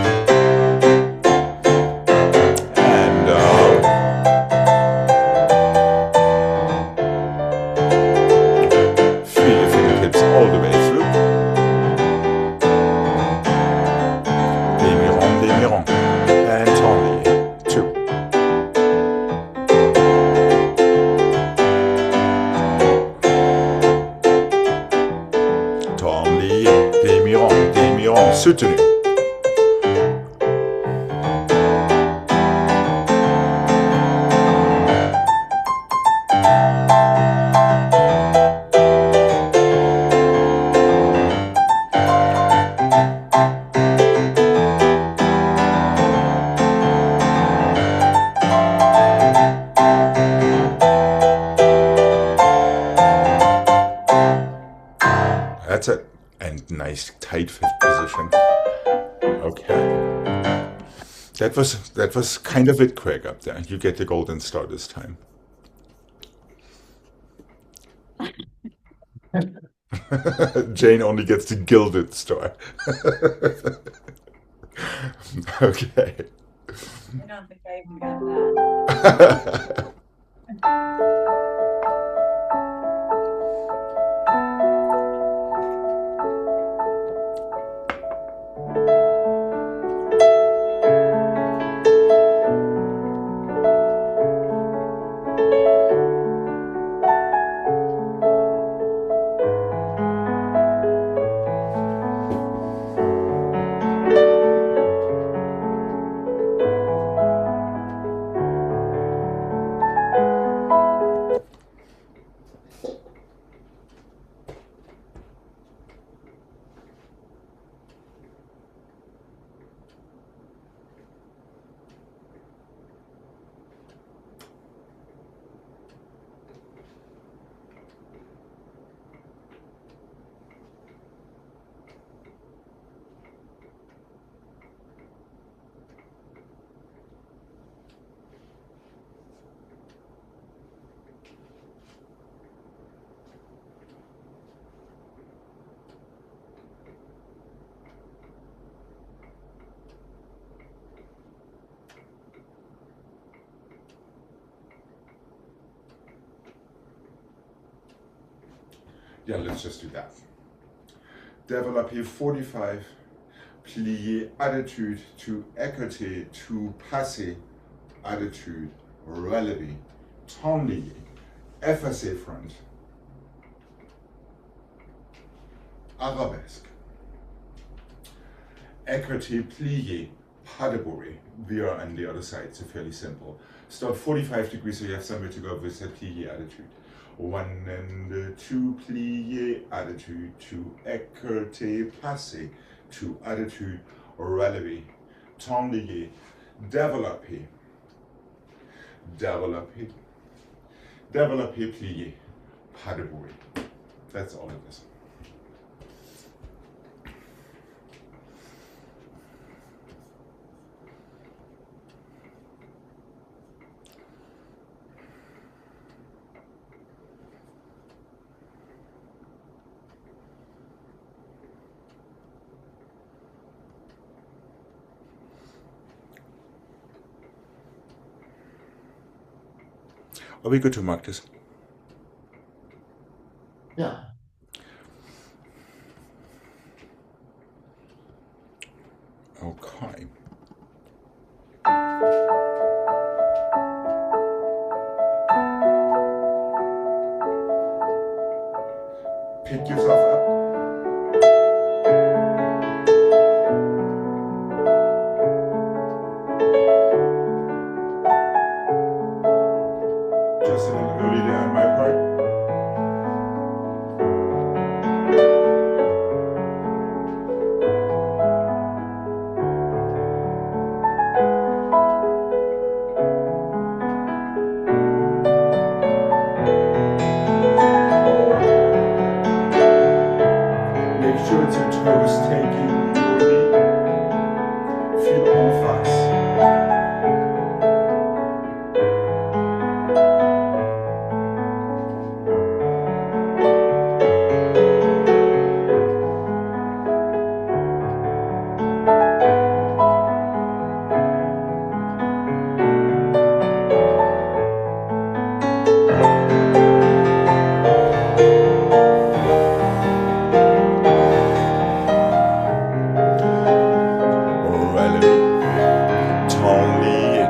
feel your fingertips all the way through. Demi-rond, demi-rond. And taille, 2. Taille, demi-rond, demi-rond, soutenu. That's it. And nice tight fifth position. Okay. That was kind of it, Craig, up there. You get the golden star this time. Jane only gets the gilded star. Okay. I don't think I even got that. Yeah, let's just do that. Développé 45, plié, attitude to écarté to passé, attitude, relevé, tendu, effacé front, arabesque, écarté, plié, pas de bourré. We are on the other side, so fairly simple. Start 45 degrees, so you have somewhere to go with a plié attitude. 1 and 2, plié, attitude, 2, écarté, passé, 2, attitude, relevé, tendu, développé, développé, développé, plié, pas de bourré. That's all it is. Are we good to mark this? Yeah. Okay. Pick yourself up. Just a little early there on my part. Make sure it's your toes taking your knee. Feel all thighs.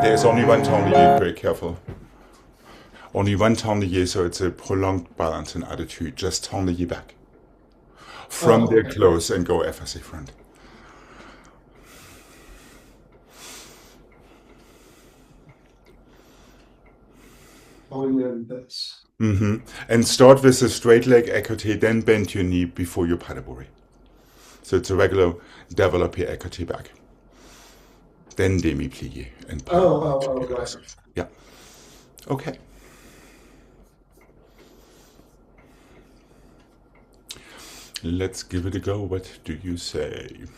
There's only one tourniquet, very careful. Only one tourniquet, so it's a prolonged balance and attitude. Just tourniquet back. From there, close and go FSA front. Only in this. And start with a straight leg écarté, then bend your knee before your pas de bourrée. So it's a regular développé écarté back. Then demi-plié and pas de bourrée. Right. Yeah. Okay. Let's give it a go. What do you say?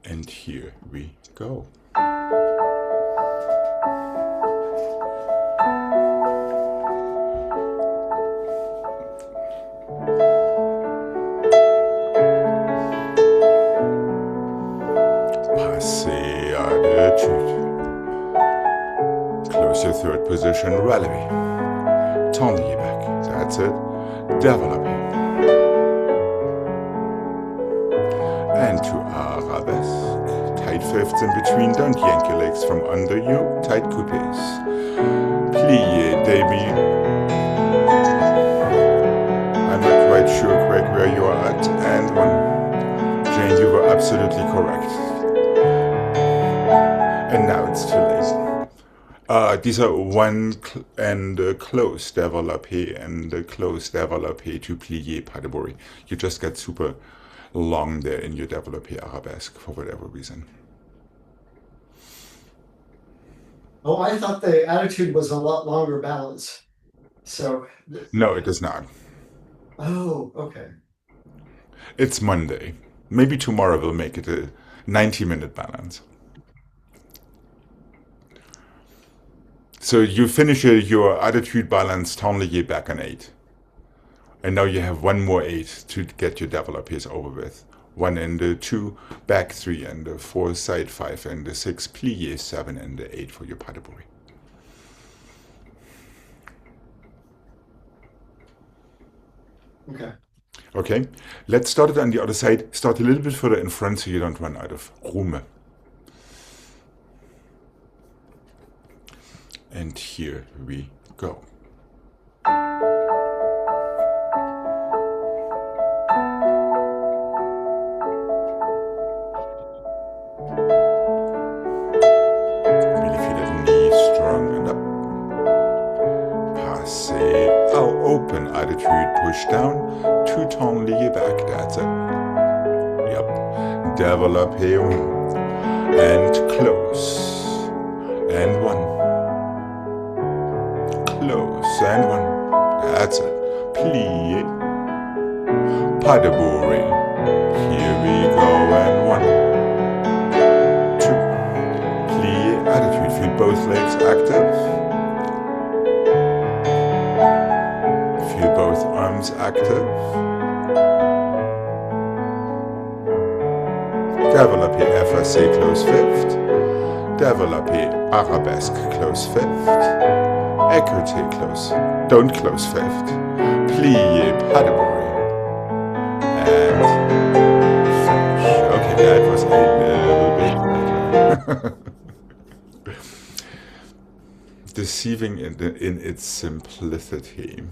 And here we go. Passé attitude. Close your third position, relevé. Tourniquet back. That's it. Développé. And to arabesque. Tight fifths in between. Don't yank your legs from under you. Tight coupés. Plié, demi. I'm not quite sure, Greg, where you are at. And one. Jane, you were absolutely correct. And now it's too late. These are one and close développé and close développé to plié pas de bourrée. You just get super long there in your développé arabesque for whatever reason. Oh, I thought the attitude was a lot longer balance. So. No, it is not. Oh, okay. It's Monday. Maybe tomorrow we'll make it a 90-minute balance. So you finish your attitude balance tourniquet back on 8. And now you have one more 8 to get your développés over with. 1 and 2, back 3 and 4, side 5 and 6, plié 7 and 8 for your pas de bourrée. Okay. Okay, let's start it on the other side. Start a little bit further in front so you don't run out of room. And here we go. Really feel that knee strong and up. Passé. Oh, open attitude. Push down. Two tourniquet back. That's it. Yep. Développé. And close. And 1. Close and 1. That's it. Plié. Pas de bourrée. Here we go and 1. 2. Plié. Attitude. Feel both legs active. Feel both arms active. Développé FSA close fifth. Développé arabesque close fifth. écarté, close. Don't close fifth. Plié, pas de bourrée. And finish. Okay, that was a little bit deceiving in its simplicity.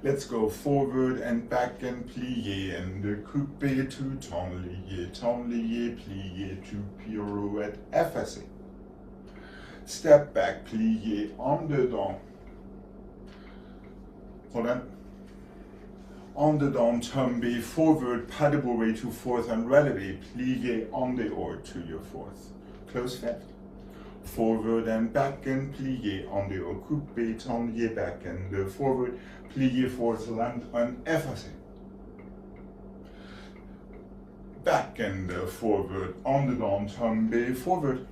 Let's go forward and back and plié and coupé to temps lié, plié to pirouette effacé. Step back, plié en dedans. Hold on. En dedans, tombé forward, pas de bourrée to fourth and relevé, plié en dehors to your fourth. Close fifth. Forward and back and plié en dehors, coupé, temps lié, back and forward, plié fourth, land and effacé. Back and forward, en dedans, tombé forward,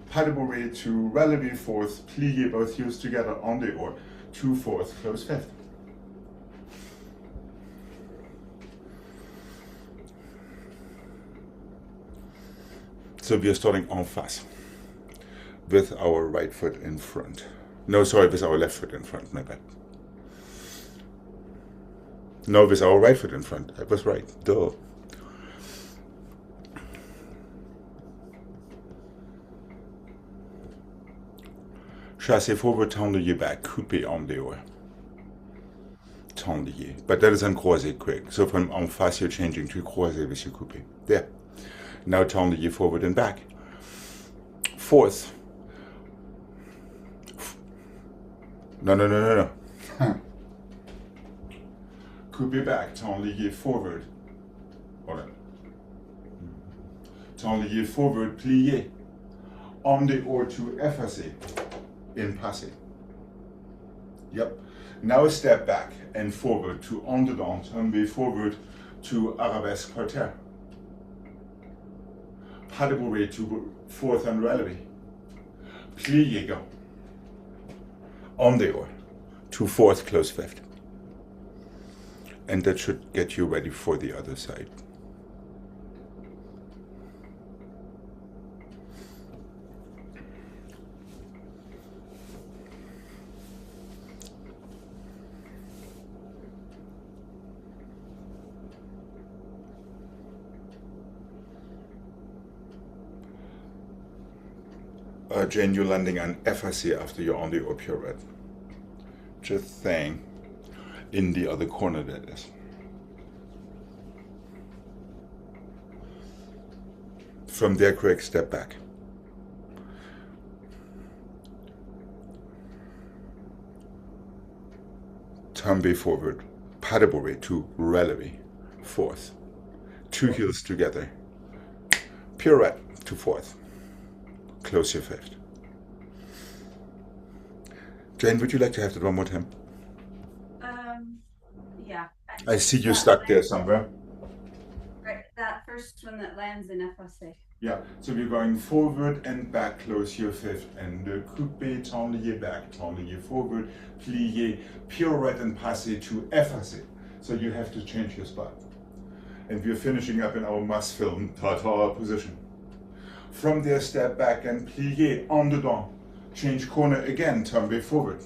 pas de bourrée to relevé fourth, plié both heels together en dehors, to fourth, close fifth. So we are starting en face with our right foot in front. No, sorry, with our left foot in front, my bad. No, with our right foot in front. I was right, duh. Chassé forward, tendez back, coupé en dehors. Tendez. But that is on croisé quick. So from en face, you're changing to croisé with your coupé. There. Now tendez forward and back. Fourth. No. Coupé back, tendez forward. Hold on. Tendez forward, plié. En dehors to effacé. In passé. Yep. Now step back and forward to en dedans, tomber forward to arabesque parterre. Pas de bourrée to fourth and relevé. Plié, go. En dehors to fourth, close fifth. And that should get you ready for the other side. Jane, you're landing on effacé after you're on the pirouette. Just saying. In the other corner, that is. From there, correct step back. Tombe forward. Pas de bourrée to relevé. Fourth. Two heels together. Pirouette to fourth. Close your fifth. Jane, would you like to have that one more time? Yeah. I see you stuck there somewhere. Right, that first one that lands in FSA. Yeah, so we're going forward and back, close your fifth, and coupé, tendez back, tendez forward, plié, pirouette and passé to effacé. So you have to change your spot. And we're finishing up in our must film tartare position. From there, step back and plié en dedans. Change corner again, tombe forward.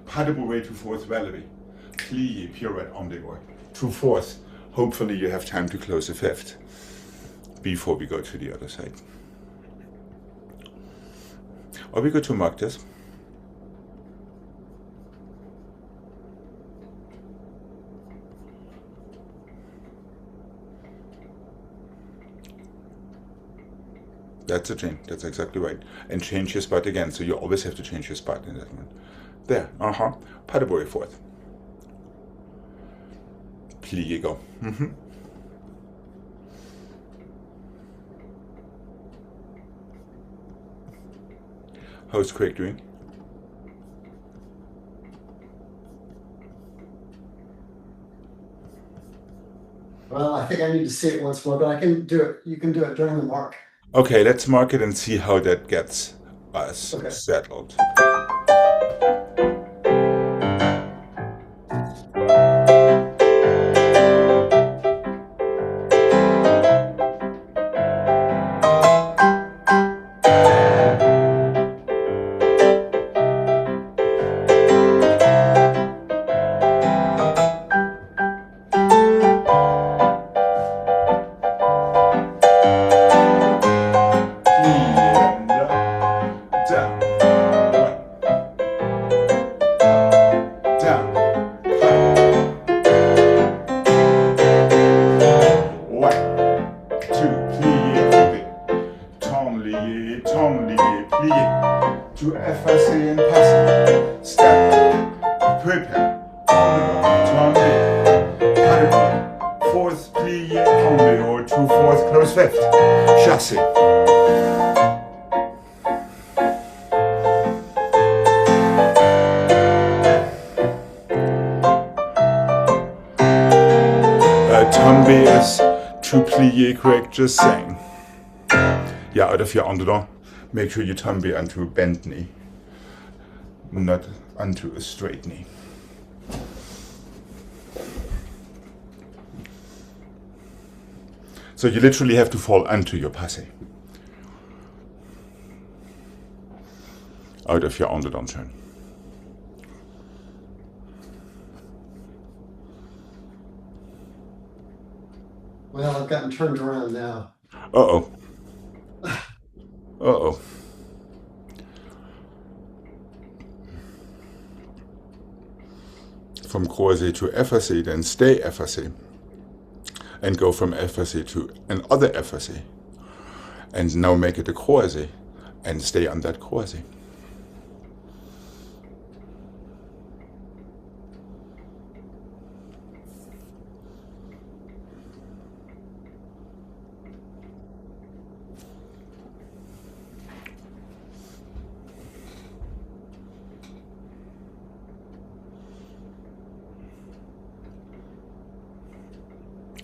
Pas de bourrée to fourth relevé. Plié, pirouette en dehors. To fourth. Hopefully you have time to close the fifth before we go to the other side. Or we go to mark this. That's a chain. That's exactly right. And change your spot again. So you always have to change your spot in that one. There. Pas de bourrée fourth. Plié, go. How's Craig doing? Well, I think I need to see it once more, but I can do it. You can do it during the mark. Okay, let's mark it and see how that gets us Okay. settled. To effacer and pass. Step back. Prepare. Tomber. Parable. Fourth plié. Tomber or 2/4 close fifth. Chassé. Tomber is 2 plié, correct? Just saying. Yeah, out of your underdog. Make sure you tomber onto a bent knee, not onto a straight knee. So you literally have to fall onto your passe. Out of your underdog turn. Well, I've gotten turned around now. Uh-oh. Uh-oh. From croisé to effacé, then stay effacé. And go from effacé to another effacé. And now make it a croisé. And stay on that croisé.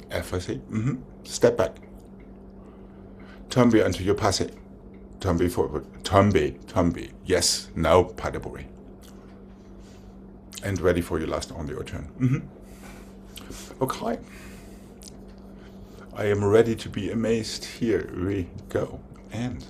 Effacé. Step back. Tomber onto your passe. Tomber forward. Tomber. Yes, now pas de bruit. And ready for your last on your turn. Okay. I am ready to be amazed. Here we go. And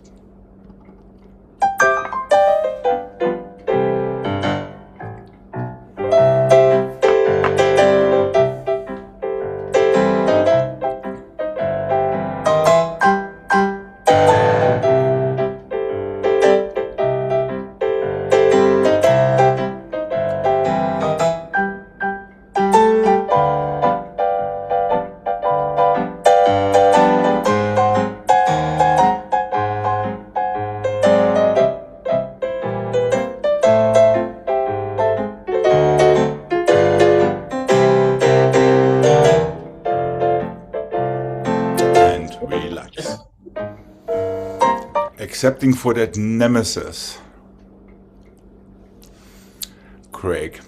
relax. Excepting for that nemesis, Craig,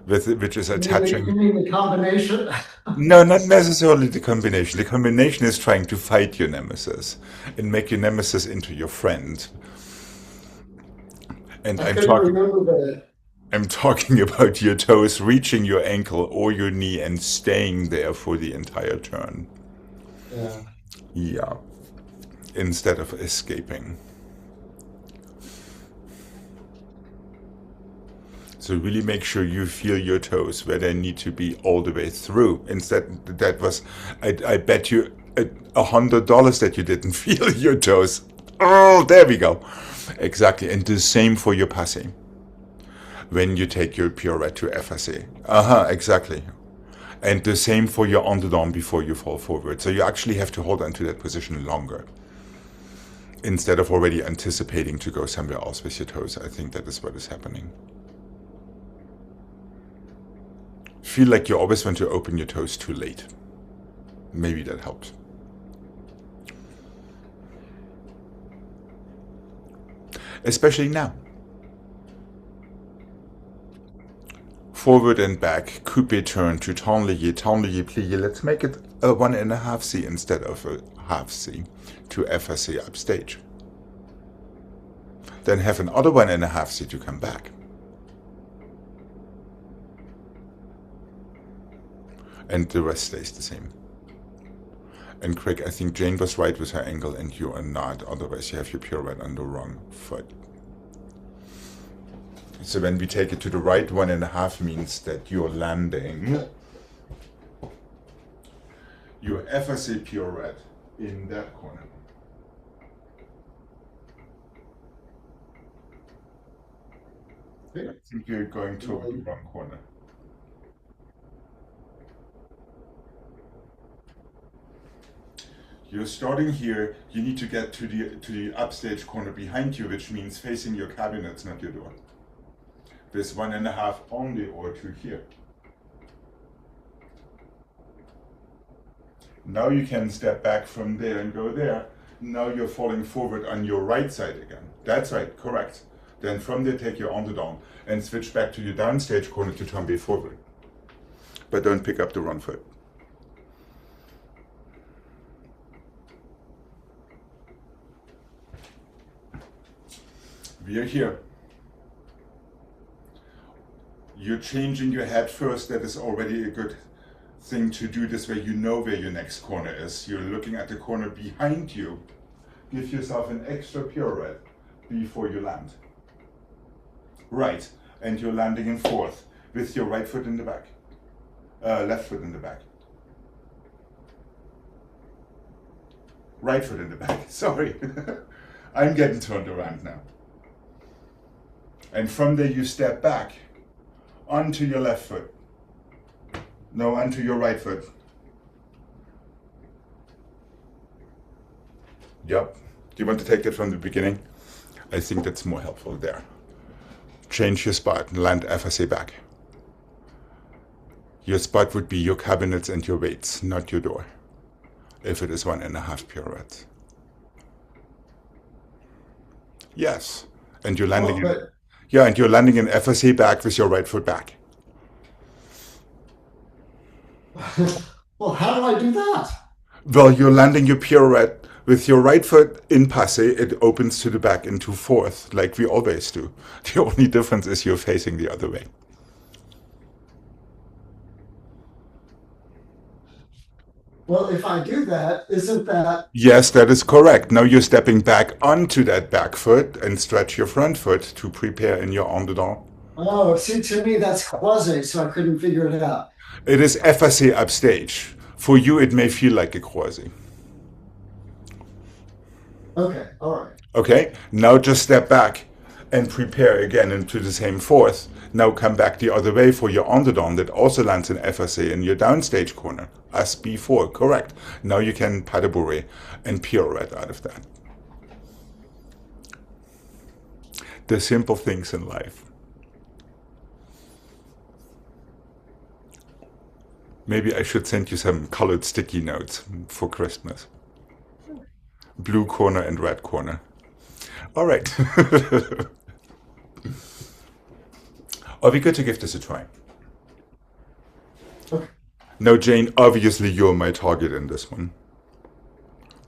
which is attaching. You mean the combination? No, not necessarily the combination. The combination is trying to fight your nemesis and make your nemesis into your friend. And I'm talking about your toes reaching your ankle or your knee and staying there for the entire turn. Yeah. Yeah. Instead of escaping. So really make sure you feel your toes where they need to be all the way through. Instead, that was, I bet you $100 that you didn't feel your toes. Oh, there we go. Exactly. And the same for your passe. When you take your pirouette to effacé. Exactly. And the same for your underarm before you fall forward. So you actually have to hold on to that position longer. Instead of already anticipating to go somewhere else with your toes. I think that is what is happening. Feel like you always want to open your toes too late. Maybe that helps. especially now. Forward and back, coupe turn to tablier, plié. Let's make it a 1.5 C instead of a half C to FRC upstage. Then have another 1.5 C to come back. And the rest stays the same. And Craig, I think Jane was right with her angle and you are not, otherwise you have your pirouette on the wrong foot. So when we take it to the right, 1.5 means that you're landing your FRC pirouette in that corner. I think you're going toward the wrong corner. You're starting here, you need to get to the upstage corner behind you, which means facing your cabinets, not your door. This 1.5 only or to here. Now you can step back from there and go there. Now you're falling forward on your right side again. That's right, correct. Then from there take your underdown and switch back to your downstage corner to tombe forward. But don't pick up the wrong foot. We are here. You're changing your head first. That is already a good thing to do. This way you know where your next corner is. You're looking at the corner behind you. Give yourself an extra pirouette before you land. Right, and you're landing in fourth with your right foot in the back. Left foot in the back. Right foot in the back, sorry. I'm getting turned around now. And from there you step back onto your left foot. No, onto your right foot. Yep. Do you want to take that from the beginning? I think that's more helpful there. Change your spot and land FRC back. Your spot would be your cabinets and your weights, not your door, if it is 1.5 pirouettes. Yes. And you're landing and you're landing in FRC back with your right foot back. Well, how do I do that? Well, you're landing your pirouette with your right foot in passé. It opens to the back into fourth, like we always do. The only difference is you're facing the other way. Well, if I do that, isn't that... Yes, that is correct. Now you're stepping back onto that back foot and stretch your front foot to prepare in your en dedans. Oh, see, to me, that's croisé, so I couldn't figure it out. It is FRC upstage. For you, it may feel like a croisé. Okay, all right. Okay, now just step back and prepare again into the same fourth. Now come back the other way for your en dedans that also lands in FRC in your downstage corner, as before, correct. Now you can pas de bourrée and pirouette out of that. The simple things in life. Maybe I should send you some colored sticky notes for Christmas. Blue corner and red corner. All right. Are we good to give this a try? Okay. No, Jane, obviously you're my target in this one.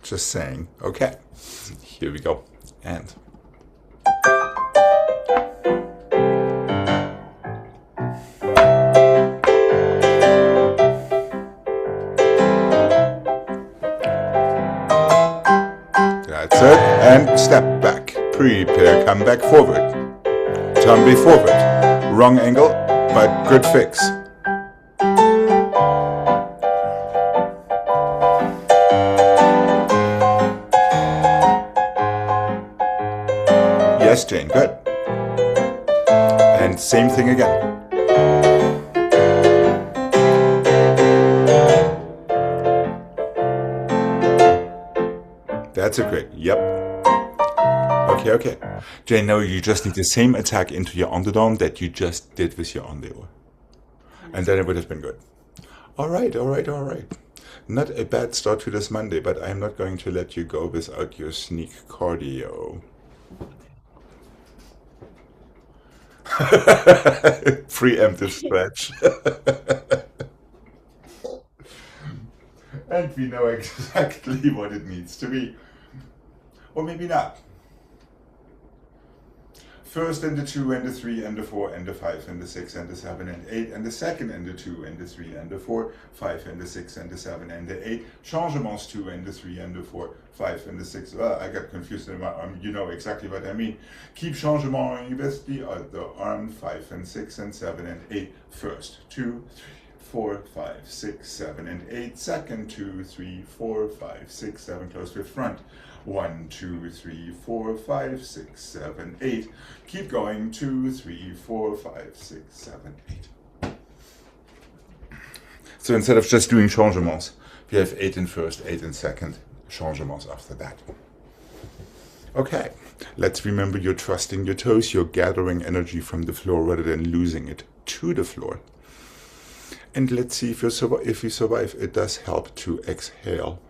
Just saying. Okay, here we go. And... that's it. And step back. Prepare, come back forward. Tombe forward. Wrong angle, but good fix. Yes, Jane, good. And same thing again. That's a great, yep. Okay. Jane, now you just need the same attack into your en dedans that you just did with your en dehors. And then it would have been good. All right. Not a bad start to this Monday, but I'm not going to let you go without your sneak cardio. Preemptive stretch. And we know exactly what it needs to be. Or maybe not. First and the 2 and the 3 and the 4 and the 5 and the 6 and the 7 and 8 and the second and the 2 and the 3 and the 4, 5 and the 6 and the 7 and the 8. Changements 2 and the 3 and the 4, 5 and the 6. Well, I got confused in my arm. You know exactly what I mean. Keep changement with the other arm, 5 and 6 and 7 and 8. First, 2, 3, 4, 5, 6, 7 and 8. Second, 2, 3, 4, 5, 6, 7. Close with front. 1, 2, 3, 4, 5, 6, 7, 8. Keep going. 2, 3, 4, 5, 6, 7, 8. So instead of just doing changements, we have 8 in first, 8 in second, changements after that. Okay, let's remember you're trusting your toes, you're gathering energy from the floor rather than losing it to the floor. And let's see if you survive. It does help to exhale.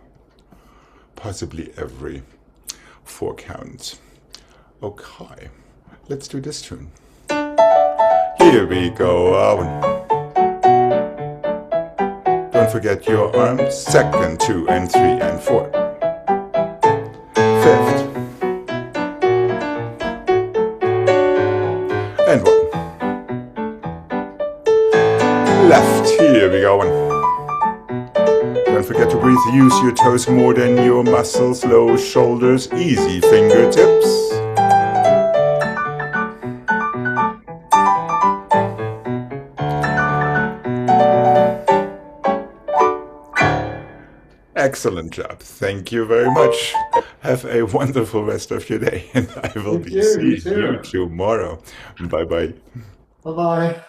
Possibly every 4 counts. Okay, let's do this tune. Here we go. Don't forget your arms. Second, 2 and 3 and 4. Fifth. And 1. Left. Here we go. Don't forget to breathe. Use your toes more than your muscles. Low shoulders, easy fingertips. Excellent job. Thank you very much. Have a wonderful rest of your day, and I will be seeing you tomorrow. Bye-bye. Bye-bye.